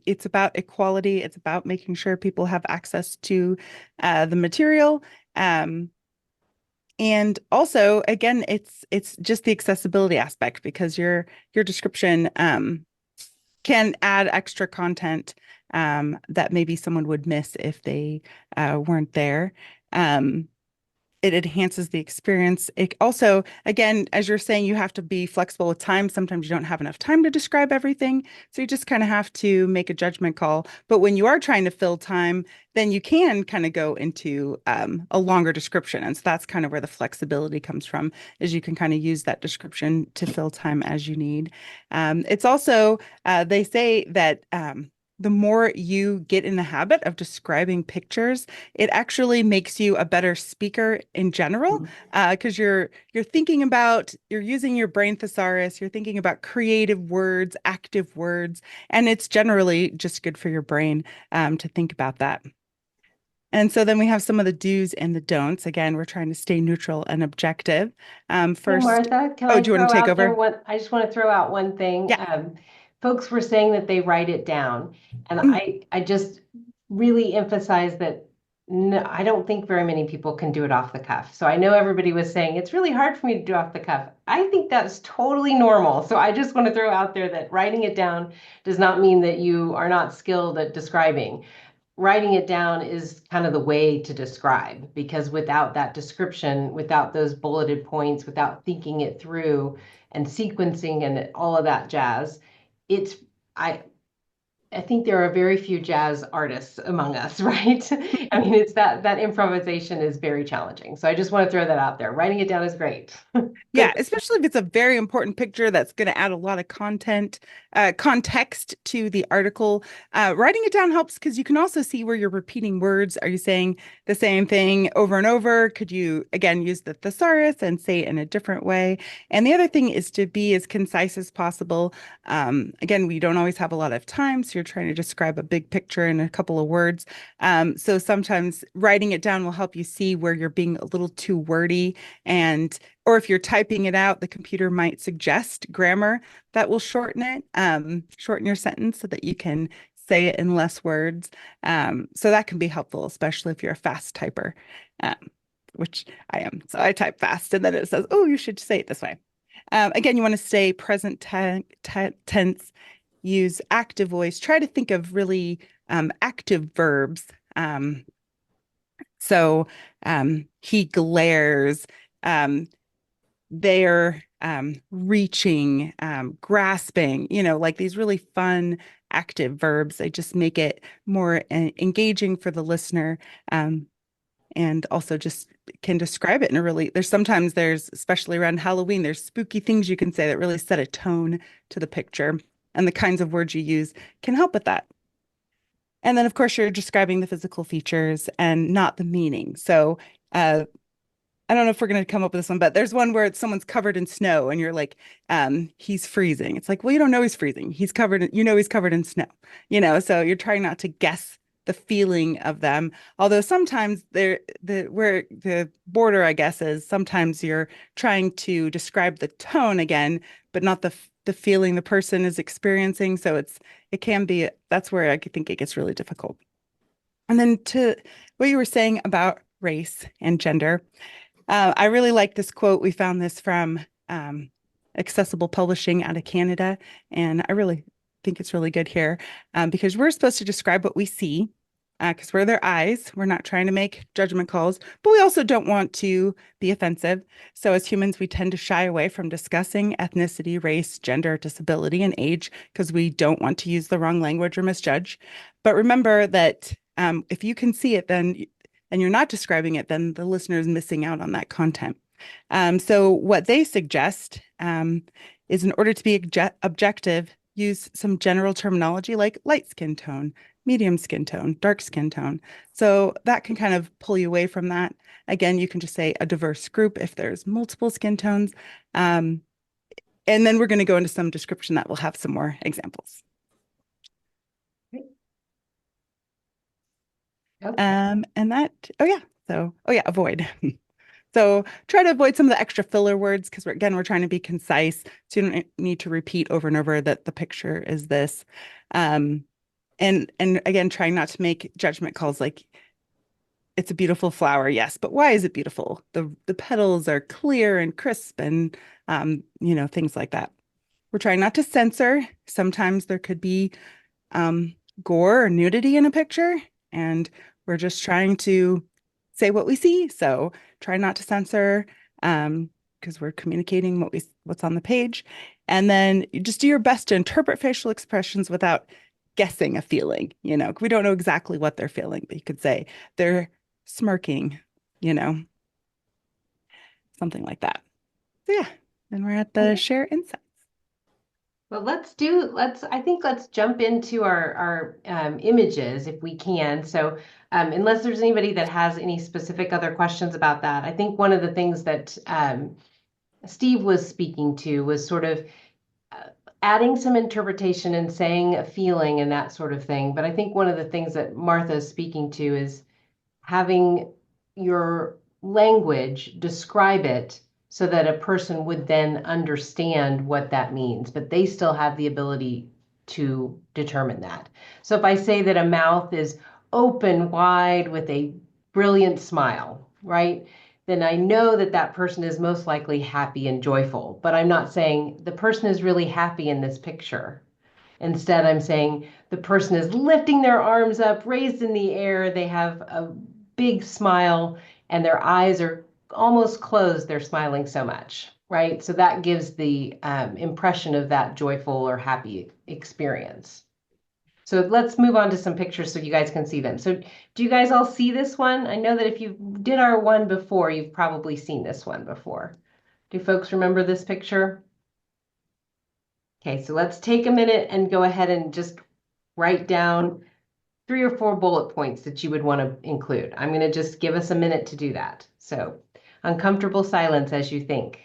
[SPEAKER 3] it's about equality. It's about making sure people have access to the material. And also, again, it's just the accessibility aspect, because your description can add extra content that maybe someone would miss if they weren't there. It enhances the experience. It also, again, as you're saying, you have to be flexible with time. Sometimes you don't have enough time to describe everything. So you just kind of have to make a judgment call. But when you are trying to fill time, then you can kind of go into a longer description. And so that's kind of where the flexibility comes from, is you can kind of use that description to fill time as you need. It's also, they say that the more you get in the habit of describing pictures, it actually makes you a better speaker in general, because you're using your brain thesaurus, you're thinking about creative words, active words, and it's generally just good for your brain to think about that. And so then we have some of the do's and the don'ts. Again, we're trying to stay neutral and objective. First,
[SPEAKER 1] hey Martha, do you want to take over? I just want to throw out one thing.
[SPEAKER 3] Yeah.
[SPEAKER 1] Folks were saying that they write it down, and I just really emphasize that no, I don't think very many people can do it off the cuff. So I know everybody was saying it's really hard for me to do off the cuff. I think that's totally normal. So I just want to throw out there that writing it down does not mean that you are not skilled at describing. Writing it down is kind of the way to describe, because without that description, without those bulleted points, without thinking it through and sequencing and all of that jazz, it's I think there are very few jazz artists among us, right? I mean, it's that improvisation is very challenging. So I just want to throw that out there. Writing it down is great.
[SPEAKER 3] Yeah, especially if it's a very important picture that's going to add a lot of context to the article. Writing it down helps because you can also see where you're repeating words. Are you saying the same thing over and over? Could you, again, use the thesaurus and say it in a different way? And the other thing is to be as concise as possible. Again, we don't always have a lot of time, so you're trying to describe a big picture in a couple of words. So sometimes writing it down will help you see where you're being a little too wordy, or if you're typing it out, the computer might suggest grammar that will shorten it, shorten your sentence so that you can say it in less words. So that can be helpful, especially if you're a fast typer, which I am. So I type fast and then it says, oh, you should say it this way. Again, you want to stay present tense, use active voice, try to think of really active verbs. So he glares, they're reaching, grasping, like these really fun active verbs. They just make it more engaging for the listener, and also just can describe it in a really, there's, especially around Halloween, there's spooky things you can say that really set a tone to the picture, and the kinds of words you use can help with that. And then, of course, you're describing the physical features and not the meaning. So I don't know if we're going to come up with this one, but there's one where someone's covered in snow and you're like, he's freezing. It's like, well, you don't know he's freezing. He's covered in snow, so you're trying not to guess the feeling of them. Although sometimes where the border, I guess, is sometimes you're trying to describe the tone again, but not the feeling the person is experiencing. So that's where I think it gets really difficult. And then to what you were saying about race and gender, I really like this quote. We found this from Accessible Publishing out of Canada, and I really think it's really good here because we're supposed to describe what we see because we're their eyes. We're not trying to make judgment calls, but we also don't want to be offensive. So as humans, we tend to shy away from discussing ethnicity, race, gender, disability, and age because we don't want to use the wrong language or misjudge. But remember that if you can see it, and you're not describing it, then the listener is missing out on that content. So what they suggest is, in order to be objective, use some general terminology like light skin tone, medium skin tone, dark skin tone. So that can kind of pull you away from that. Again, you can just say a diverse group if there's multiple skin tones. And then we're going to go into some description that will have some more examples.
[SPEAKER 1] Okay.
[SPEAKER 3] Avoid. So try to avoid some of the extra filler words because we're trying to be concise. So you don't need to repeat over and over that the picture is this. And again, trying not to make judgment calls like it's a beautiful flower, yes, but why is it beautiful? The petals are clear and crisp and things like that. We're trying not to censor. Sometimes there could be gore or nudity in a picture, and we're just trying to say what we see. So try not to censor because we're communicating what's on the page. And then you just do your best to interpret facial expressions without guessing a feeling. We don't know exactly what they're feeling, but you could say they're smirking, something like that. So yeah, then we're at the share insights.
[SPEAKER 1] Well, let's jump into our images if we can. So unless there's anybody that has any specific other questions about that, I think one of the things that Steve was speaking to was sort of adding some interpretation and saying a feeling and that sort of thing. But I think one of the things that Martha is speaking to is having your language describe it so that a person would then understand what that means, but they still have the ability to determine that. So if I say that a mouth is open wide with a brilliant smile, right? Then I know that that person is most likely happy and joyful. But I'm not saying the person is really happy in this picture. Instead, I'm saying the person is lifting their arms up, raised in the air. They have a big smile and their eyes are almost closed. They're smiling so much, right? So that gives the impression of that joyful or happy experience. So let's move on to some pictures so you guys can see them. So do you guys all see this one? I know that if you did our one before, you've probably seen this one before. Do folks remember this picture? Okay, so let's take a minute and go ahead and just write down 3 or 4 bullet points that you would want to include. I'm going to just give us a minute to do that. So uncomfortable silence as you think.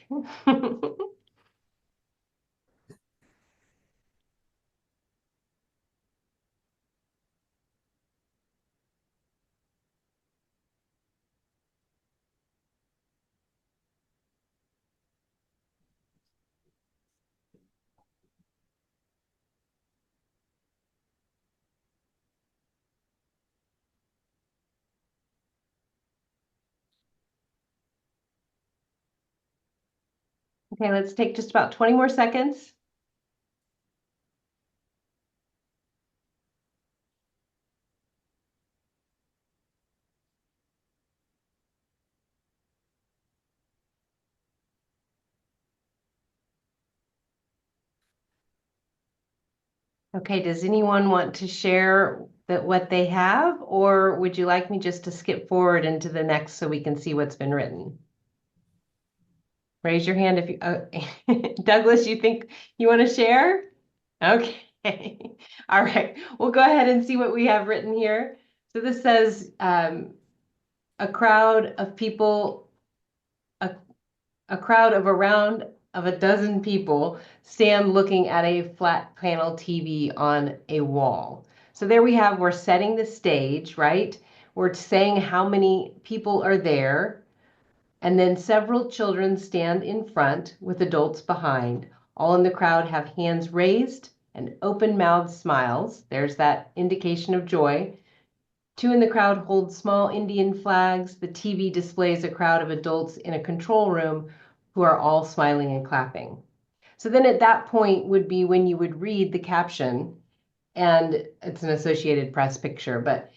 [SPEAKER 1] Okay, let's take just about 20 more seconds. Okay, does anyone want to share what they have, or would you like me just to skip forward into the next so we can see what's been written? Raise your hand if you, Douglas, you think you want to share? Okay. All right. We'll go ahead and see what we have written here. So this says a crowd of people, a crowd of around of a dozen people stand looking at a flat panel TV on a wall. So there we have, we're setting the stage, right? We're saying how many people are there. And then several children stand in front with adults behind. All in the crowd have hands raised and open-mouthed smiles. There's that indication of joy. 2 in the crowd hold small Indian flags. The TV displays a crowd of adults in a control room who are all smiling and clapping. So then at that point would be when you would read the caption, and it's an Associated Press picture. But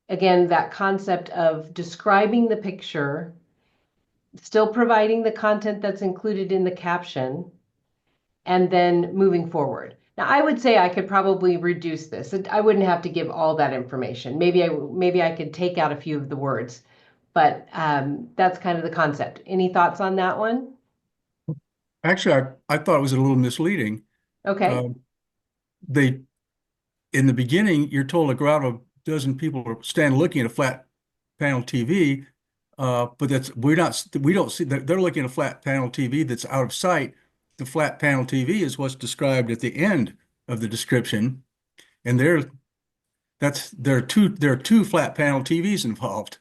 [SPEAKER 1] again, that concept of describing the picture, still providing the content that's included in the caption, and then moving forward. Now, I would say I could probably reduce this. I wouldn't have to give all that information. Maybe I could take out a few of the words, but that's kind of the concept. Any thoughts on that one?
[SPEAKER 2] Actually, I thought it was a little misleading.
[SPEAKER 1] Okay.
[SPEAKER 2] In the beginning, you're told a crowd of a dozen people stand looking at a flat panel TV, but we don't see that they're looking at a flat panel TV that's out of sight. The flat panel TV is what's described at the end of the description, and there are two flat panel TVs involved.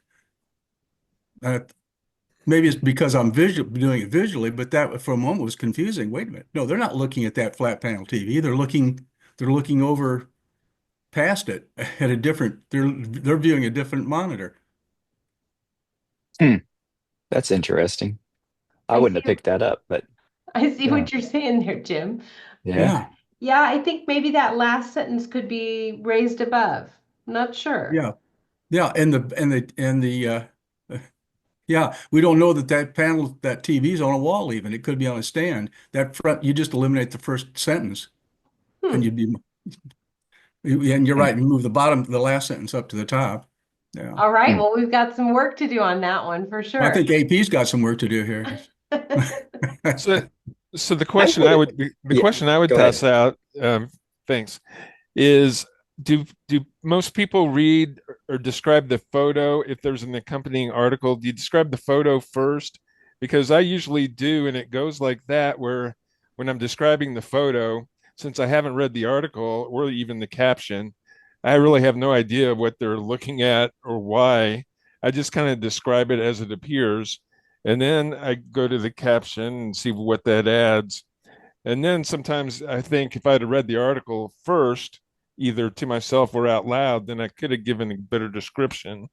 [SPEAKER 2] Maybe it's because I'm doing it visually, but that for a moment was confusing. Wait a minute, no, they're not looking at that flat panel TV. They're looking over past it at a different. They're viewing a different monitor.
[SPEAKER 8] That's interesting. I wouldn't have picked that up, but
[SPEAKER 1] I see what you're saying there, Jim.
[SPEAKER 8] yeah.
[SPEAKER 1] Yeah, I think maybe that last sentence could be raised above. I'm not sure.
[SPEAKER 2] Yeah, yeah, we don't know that panel, that TV's on a wall even. It could be on a stand. That front, you just eliminate the first sentence, and you're right. You move the last sentence up to the top. Yeah.
[SPEAKER 1] All right. Well, we've got some work to do on that one for sure.
[SPEAKER 2] I think AP's got some work to do here.
[SPEAKER 7] So the question I would
[SPEAKER 8] go
[SPEAKER 7] toss
[SPEAKER 8] ahead.
[SPEAKER 7] out, thanks, is do most people read or describe the photo if there's an accompanying article? Do you describe the photo first? Because I usually do, and it goes like that, where when I'm describing the photo, since I haven't read the article or even the caption, I really have no idea what they're looking at or why. I just kind of describe it as it appears. And then I go to the caption and see what that adds. And then sometimes I think if I'd have read the article first, either to myself or out loud, then I could have given a better description.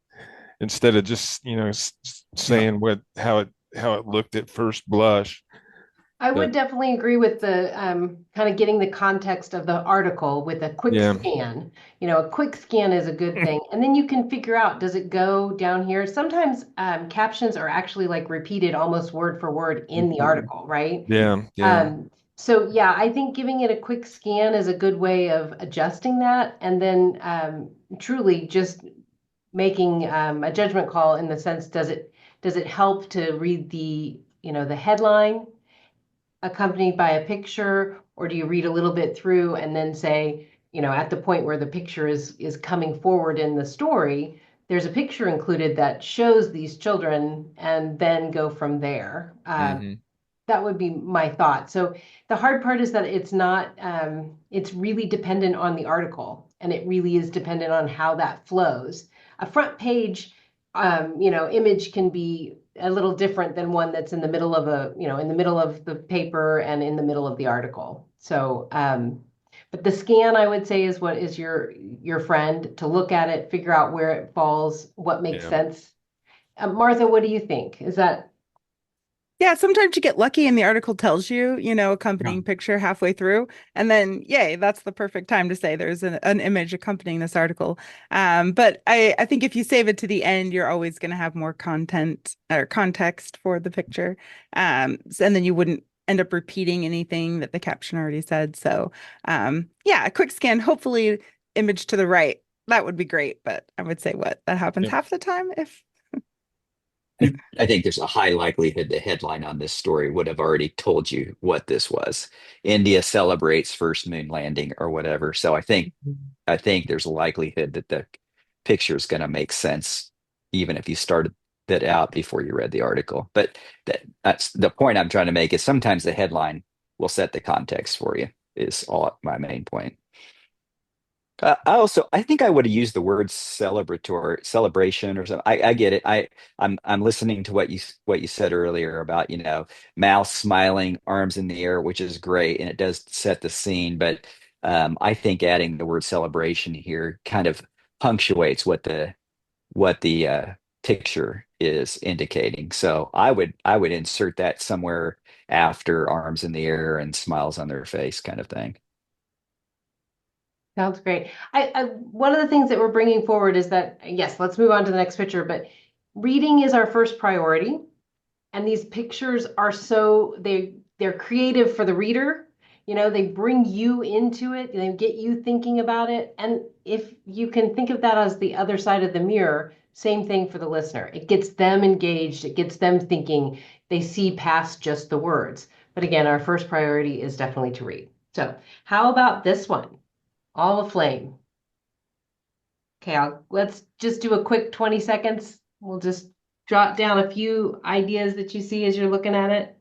[SPEAKER 7] instead of just, saying how it looked at first blush.
[SPEAKER 1] I would
[SPEAKER 7] But
[SPEAKER 1] definitely agree with the kind of getting the context of the article with a quick
[SPEAKER 7] yeah,
[SPEAKER 1] scan. A quick scan is a good thing. And then you can figure out, does it go down here? Sometimes captions are actually like repeated almost word for word in the article, right?
[SPEAKER 7] yeah, yeah.
[SPEAKER 1] So yeah, I think giving it a quick scan is a good way of adjusting that. And then truly just making a judgment call in the sense, does it help to read the headline accompanied by a picture, or do you read a little bit through and then say, at the point where the picture is coming forward in the story, there's a picture included that shows these children, and then go from there. That would be my thought. So the hard part is that it's not, it's really dependent on the article, and it really is dependent on how that flows. A front page, image can be a little different than one that's in the middle of in the middle of the paper and in the middle of the article. So, but the scan, I would say, is what is your friend, to look at it, figure out where it falls, what makes
[SPEAKER 7] Yeah.
[SPEAKER 1] sense. Martha, what do you think? Is that
[SPEAKER 3] Yeah, sometimes you get lucky and the article tells you, accompanying picture halfway through. And then, yay, that's the perfect time to say there's an image accompanying this article. But I think if you save it to the end, you're always going to have more content or context for the picture. And then you wouldn't end up repeating anything that the caption already said. So, yeah, a quick scan, hopefully image to the right. That would be great. But I would say that happens
[SPEAKER 7] Yeah.
[SPEAKER 3] half the time if.
[SPEAKER 8] I think there's a high likelihood the headline on this story would have already told you what this was. India celebrates first moon landing or whatever. So I think there's a likelihood that the picture is going to make sense, even if you started that out before you read the article. But that's the point I'm trying to make, is sometimes the headline will set the context for you, is all my main point. I think I would have used the word celebration or something. I get it. I'm listening to what you said earlier about, mouth smiling, arms in the air, which is great, and it does set the scene. But I think adding the word celebration here kind of punctuates what the picture is indicating. So I would insert that somewhere after arms in the air and smiles on their face, kind of thing.
[SPEAKER 1] Sounds great. One of the things that we're bringing forward is that, yes, let's move on to the next picture, but reading is our first priority. And these pictures are they're creative for the reader. They bring you into it, they get you thinking about it. And if you can think of that as the other side of the mirror, same thing for the listener. It gets them engaged, it gets them thinking, they see past just the words. But again, our first priority is definitely to read. So how about this one? All aflame. Okay, let's just do a quick 20 seconds. We'll just jot down a few ideas that you see as you're looking at it.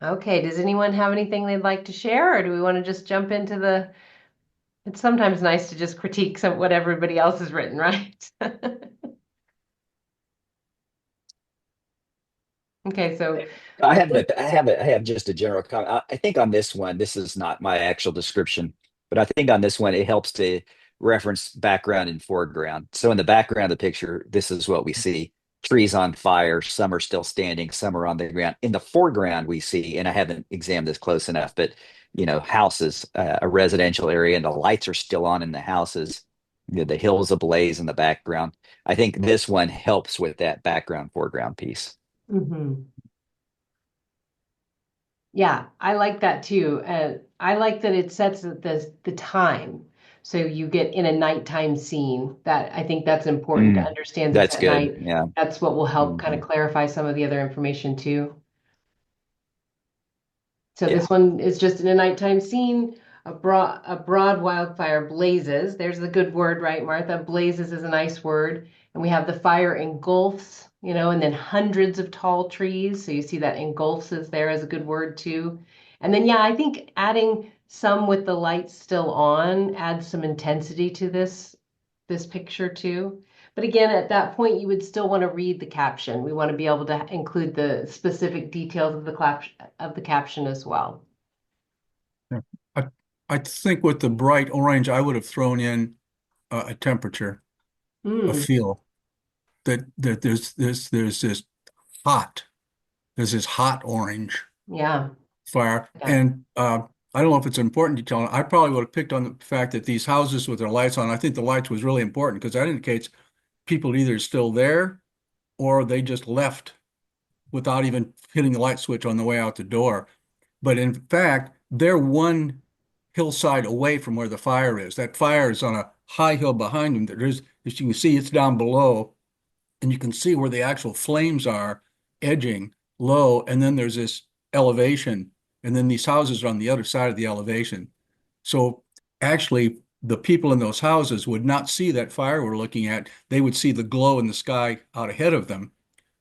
[SPEAKER 1] Okay, does anyone have anything they'd like to share, or do we want to just jump into it's sometimes nice to just critique what everybody else has written, right? Okay, so
[SPEAKER 8] I have just a general comment. I think on this one, this is not my actual description, but I think on this one, it helps to reference background and foreground. So in the background of the picture, this is what we see: trees on fire, some are still standing, some are on the ground. In the foreground, we see, and I haven't examined this close enough, but houses, a residential area, and the lights are still on in the houses. The hills ablaze in the background. I think this one helps with that background foreground piece.
[SPEAKER 1] mhm. Yeah, I like that too. I like that it sets the time. So you get in a nighttime scene. That I think that's important to understand this
[SPEAKER 8] That's
[SPEAKER 1] at
[SPEAKER 8] good.
[SPEAKER 1] night.
[SPEAKER 8] Yeah.
[SPEAKER 1] That's what will help kind of clarify some of the other information too. So
[SPEAKER 8] Yeah.
[SPEAKER 1] this one is just in a nighttime scene. a broad wildfire blazes. There's the good word, right, Martha? Blazes is a nice word. And we have the fire engulfs, you know, and then hundreds of tall trees. So you see that engulfs is there as a good word too. And then, yeah, I think adding some with the lights still on adds some intensity to this picture too. But again, at that point, you would still want to read the caption. We want to be able to include the specific details of the caption as well.
[SPEAKER 2] Yeah. I think with the bright orange, I would have thrown in a temperature, a feel that there's this hot, there's this hot orange
[SPEAKER 1] Yeah.
[SPEAKER 2] fire.
[SPEAKER 1] Yeah.
[SPEAKER 2] And I don't know if it's important detail. I probably would have picked on the fact that these houses with their lights on, I think the lights was really important because that indicates people either still there or they just left without even hitting the light switch on the way out the door. But in fact, they're one hillside away from where the fire is. That fire is on a high hill behind them. There's, as you can see, it's down below, and you can see where the actual flames are edging low. And then there's this elevation, and then these houses are on the other side of the elevation. So actually, the people in those houses would not see that fire we're looking at. They would see the glow in the sky out ahead of them,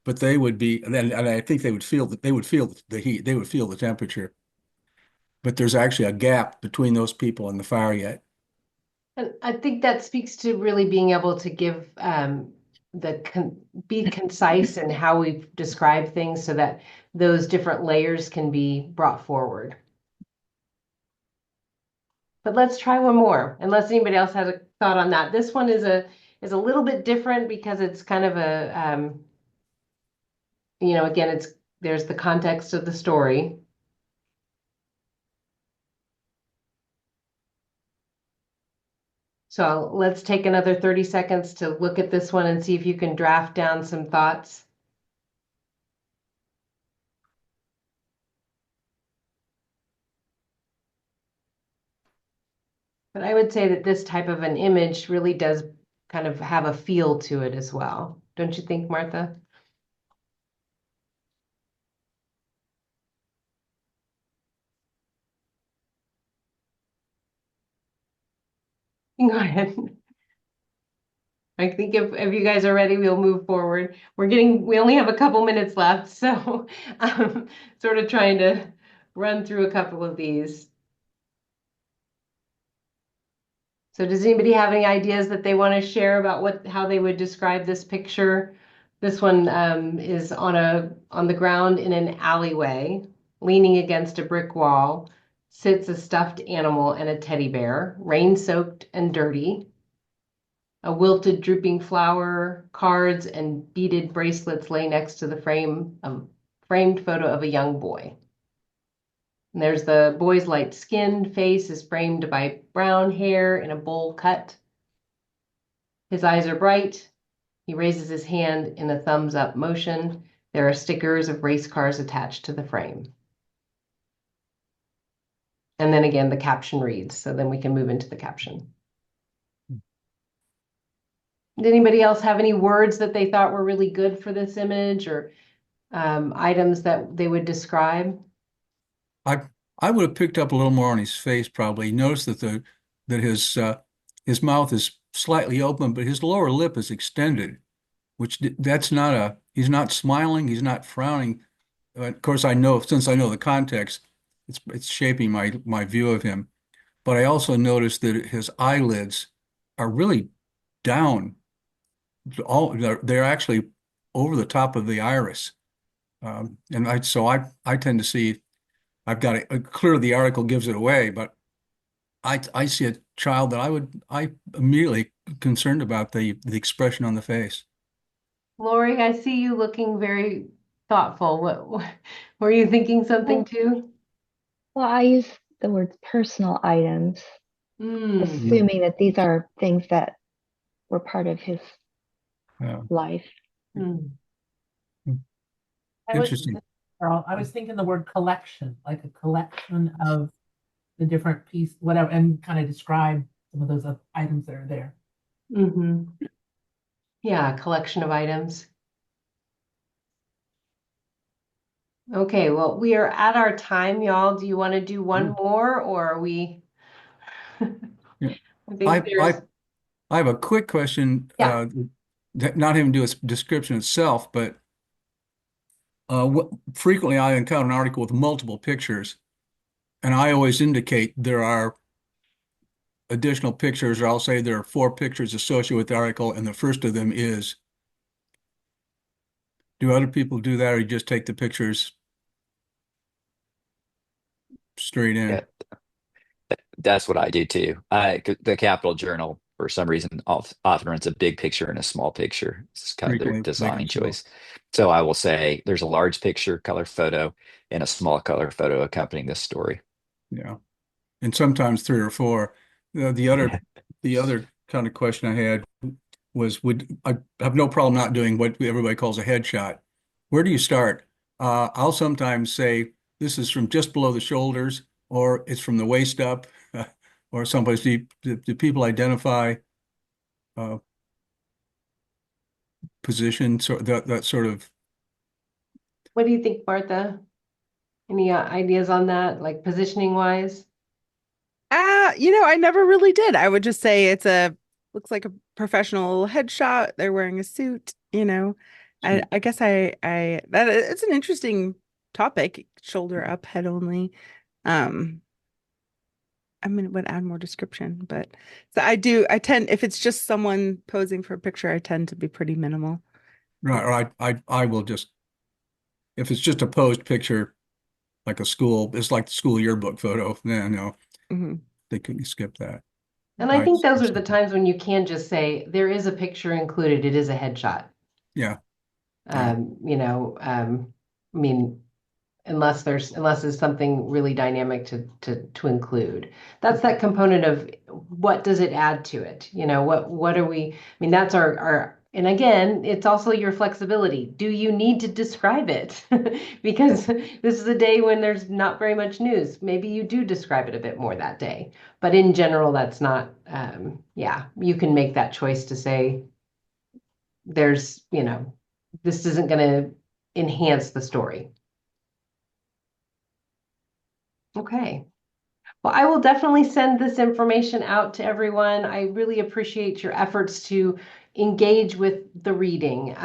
[SPEAKER 2] but they would be, and I think they would feel that they would feel the heat, they would feel the temperature. But there's actually a gap between those people and the fire yet.
[SPEAKER 1] And I think that speaks to really being able to give be concise in how we describe things so that those different layers can be brought forward. But let's try one more, unless anybody else has a thought on that. This one is a little bit different because it's kind of a you know, again, there's the context of the story. So let's take another 30 seconds to look at this one and see if you can draft down some thoughts. But I would say that this type of an image really does kind of have a feel to it as well. Don't you think, Martha? Go ahead. I think if you guys are ready, we'll move forward. We only have a couple minutes left, so I'm sort of trying to run through a couple of these. So does anybody have any ideas that they want to share about how they would describe this picture? This one is on the ground in an alleyway, leaning against a brick wall, sits a stuffed animal and a teddy bear, rain-soaked and dirty. A wilted drooping flower, cards, and beaded bracelets lay next to the framed photo of a young boy. And there's the boy's light-skinned face is framed by brown hair in a bowl cut. His eyes are bright. He raises his hand in a thumbs-up motion. There are stickers of race cars attached to the frame. And then again, the caption reads, so then we can move into the caption. Did anybody else have any words that they thought were really good for this image or items that they would describe?
[SPEAKER 2] I would have picked up a little more on his face probably. Notice that his mouth is slightly open, but his lower lip is extended, which he's not smiling, he's not frowning. Of course, since I know the context, it's shaping my view of him. But I also noticed that his eyelids are really down. They're actually over the top of the iris. And I tend to see, I've got it clear, the article gives it away, but I see a child that I immediately concerned about the expression on the face.
[SPEAKER 1] Lori, I see you looking very thoughtful. What were you thinking something too?
[SPEAKER 4] Well, I use the words personal items, assuming that these are things that were part of his life.
[SPEAKER 2] Interesting.
[SPEAKER 18] Carl, I was thinking the word collection, like a collection of the different pieces, whatever, and kind of describe some of those items that are there.
[SPEAKER 1] Yeah, a collection of items. Okay, well, we are at our time, y'all. Do you want to do one more, or are we
[SPEAKER 2] Yeah.
[SPEAKER 1] I think there's,
[SPEAKER 2] I have a quick question,
[SPEAKER 1] yeah.
[SPEAKER 2] not having to do with description itself, but frequently I encounter an article with multiple pictures, and I always indicate there are additional pictures, or I'll say there are 4 pictures associated with the article, and the first of them is. Do other people do that, or you just take the pictures straight in?
[SPEAKER 8] Yeah, that's what I do too. The Capital Journal, for some reason, often runs a big picture and a small picture. It's kind of their
[SPEAKER 2] Frequently make
[SPEAKER 8] design
[SPEAKER 2] them so.
[SPEAKER 8] choice. So I will say there's a large picture, color photo, and a small color photo accompanying this story.
[SPEAKER 2] Yeah. And sometimes 3 or 4. The other kind of question I had was, I have no problem not doing what everybody calls a headshot. Where do you start? I'll sometimes say this is from just below the shoulders, or it's from the waist up, or someplace deep. Do people identify position, so that sort of?
[SPEAKER 1] What do you think, Martha? Any ideas on that, like positioning wise?
[SPEAKER 3] I never really did. I would just say looks like a professional headshot. They're wearing a suit, I guess it's an interesting topic, shoulder up, head only. I mean, it would add more description, but so I tend, if it's just someone posing for a picture, I tend to be pretty minimal.
[SPEAKER 2] Right. Or I will just, if it's just a posed picture, like it's like the school yearbook photo, no, they couldn't skip that.
[SPEAKER 1] And I think those are the times when you can just say, there is a picture included, it is a headshot.
[SPEAKER 2] Yeah.
[SPEAKER 1] I mean, unless it's something really dynamic to include. That's that component of what does it add to it? What are we, I mean, that's our and again, it's also your flexibility. Do you need to describe it? Because this is a day when there's not very much news. Maybe you do describe it a bit more that day. But in general, that's not, you can make that choice to say, this isn't going to enhance the story. Okay. Well, I will definitely send this information out to everyone. I really appreciate your efforts to engage with the reading.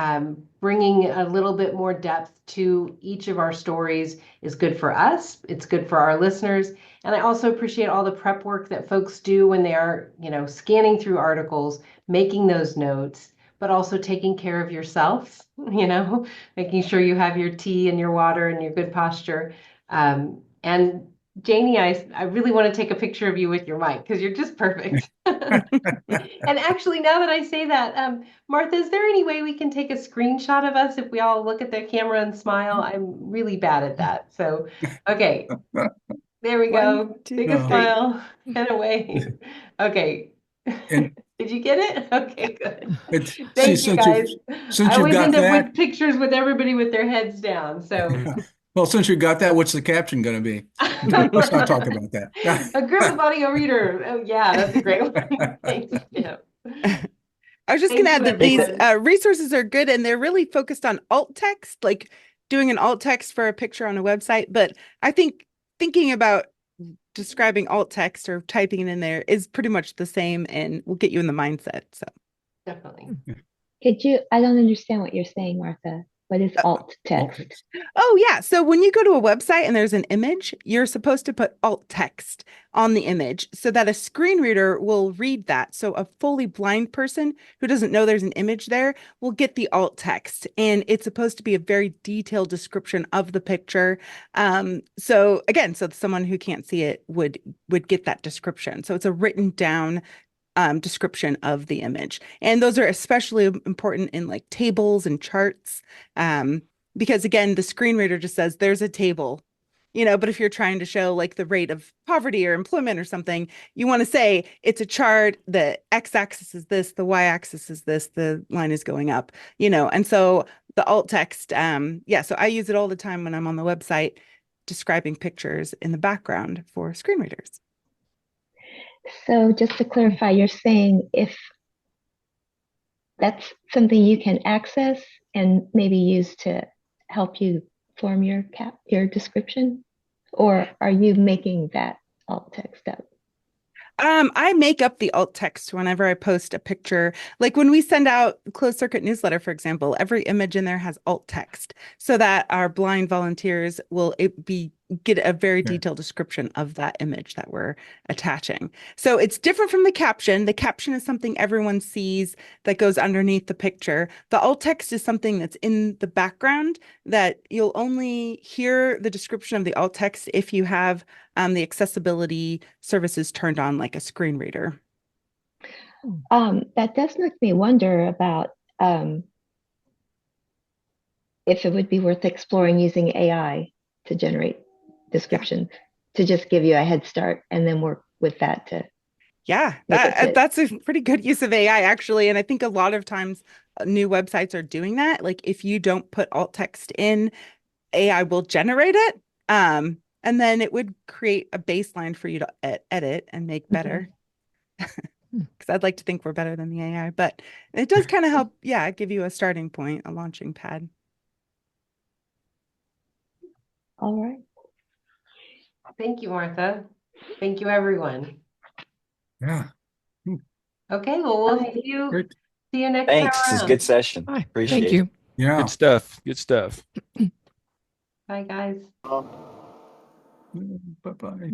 [SPEAKER 1] Bringing a little bit more depth to each of our stories is good for us. It's good for our listeners. And I also appreciate all the prep work that folks do when they are, scanning through articles, making those notes, but also taking care of yourself, making sure you have your tea and your water and your good posture. And Janie, I really want to take a picture of you with your mic because you're just perfect. And actually, now that I say that, Martha, is there any way we can take a screenshot of us if we all look at the camera and smile? I'm really bad at that. So, okay, there we go.
[SPEAKER 3] 1, 2,
[SPEAKER 1] Take a
[SPEAKER 3] 3.
[SPEAKER 1] smile and away. Okay.
[SPEAKER 2] And
[SPEAKER 1] did you get it? Okay, good.
[SPEAKER 2] See,
[SPEAKER 1] Thank you, guys.
[SPEAKER 2] since
[SPEAKER 1] I
[SPEAKER 2] you've
[SPEAKER 1] always
[SPEAKER 2] got
[SPEAKER 1] end up
[SPEAKER 2] that,
[SPEAKER 1] with pictures with everybody with their heads down. So.
[SPEAKER 2] well, since you got that, what's the caption going to be? Let's not talk about that.
[SPEAKER 1] A grip of audio reader. Oh, yeah, that's a great one. Thanks, Jim.
[SPEAKER 3] I was just going to add that these resources are good and they're really focused on alt text, like doing an alt text for a picture on a website. But I think thinking about describing alt text or typing it in there is pretty much the same and will get you in the mindset. So
[SPEAKER 1] definitely.
[SPEAKER 4] I don't understand what you're saying, Martha. What is alt text?
[SPEAKER 3] Oh, yeah. So when you go to a website and there's an image, you're supposed to put alt text on the image so that a screen reader will read that. So a fully blind person who doesn't know there's an image there will get the alt text. And it's supposed to be a very detailed description of the picture. So someone who can't see it would get that description. So it's a written down description of the image. And those are especially important in like tables and charts. Because again, the screen reader just says there's a table, but if you're trying to show like the rate of poverty or employment or something, you want to say it's a chart, the x-axis is this, the y-axis is this, the line is going up, and so the alt text, so I use it all the time when I'm on the website describing pictures in the background for screen readers.
[SPEAKER 4] So just to clarify, you're saying if that's something you can access and maybe use to help you form your description, or are you making that alt text up?
[SPEAKER 3] I make up the alt text whenever I post a picture. Like when we send out closed circuit newsletter, for example, every image in there has alt text so that our blind volunteers will get a very detailed description of that image that we're attaching. So it's different from the caption. The caption is something everyone sees that goes underneath the picture. The alt text is something that's in the background that you'll only hear the description of the alt text if you have the accessibility services turned on, like a screen reader.
[SPEAKER 4] That does make me wonder about if it would be worth exploring using AI to generate descriptions, to just give you a head start and then work with that to
[SPEAKER 3] that's a pretty good use of AI, actually. And I think a lot of times new websites are doing that. Like if you don't put alt text in, AI will generate it. And then it would create a baseline for you to edit and make better. Because I'd like to think we're better than the AI, but it does kind of help, give you a starting point, a launching pad.
[SPEAKER 4] All right.
[SPEAKER 1] Thank you, Martha. Thank you, everyone.
[SPEAKER 2] Yeah.
[SPEAKER 1] Okay, well, we'll see you next
[SPEAKER 8] Thanks.
[SPEAKER 1] time
[SPEAKER 8] This is a
[SPEAKER 1] around.
[SPEAKER 8] good session.
[SPEAKER 14] Hi.
[SPEAKER 8] Appreciate
[SPEAKER 14] Thank you.
[SPEAKER 8] it.
[SPEAKER 2] Yeah.
[SPEAKER 7] Good stuff. Good stuff.
[SPEAKER 1] Bye, guys.
[SPEAKER 2] Bye-bye.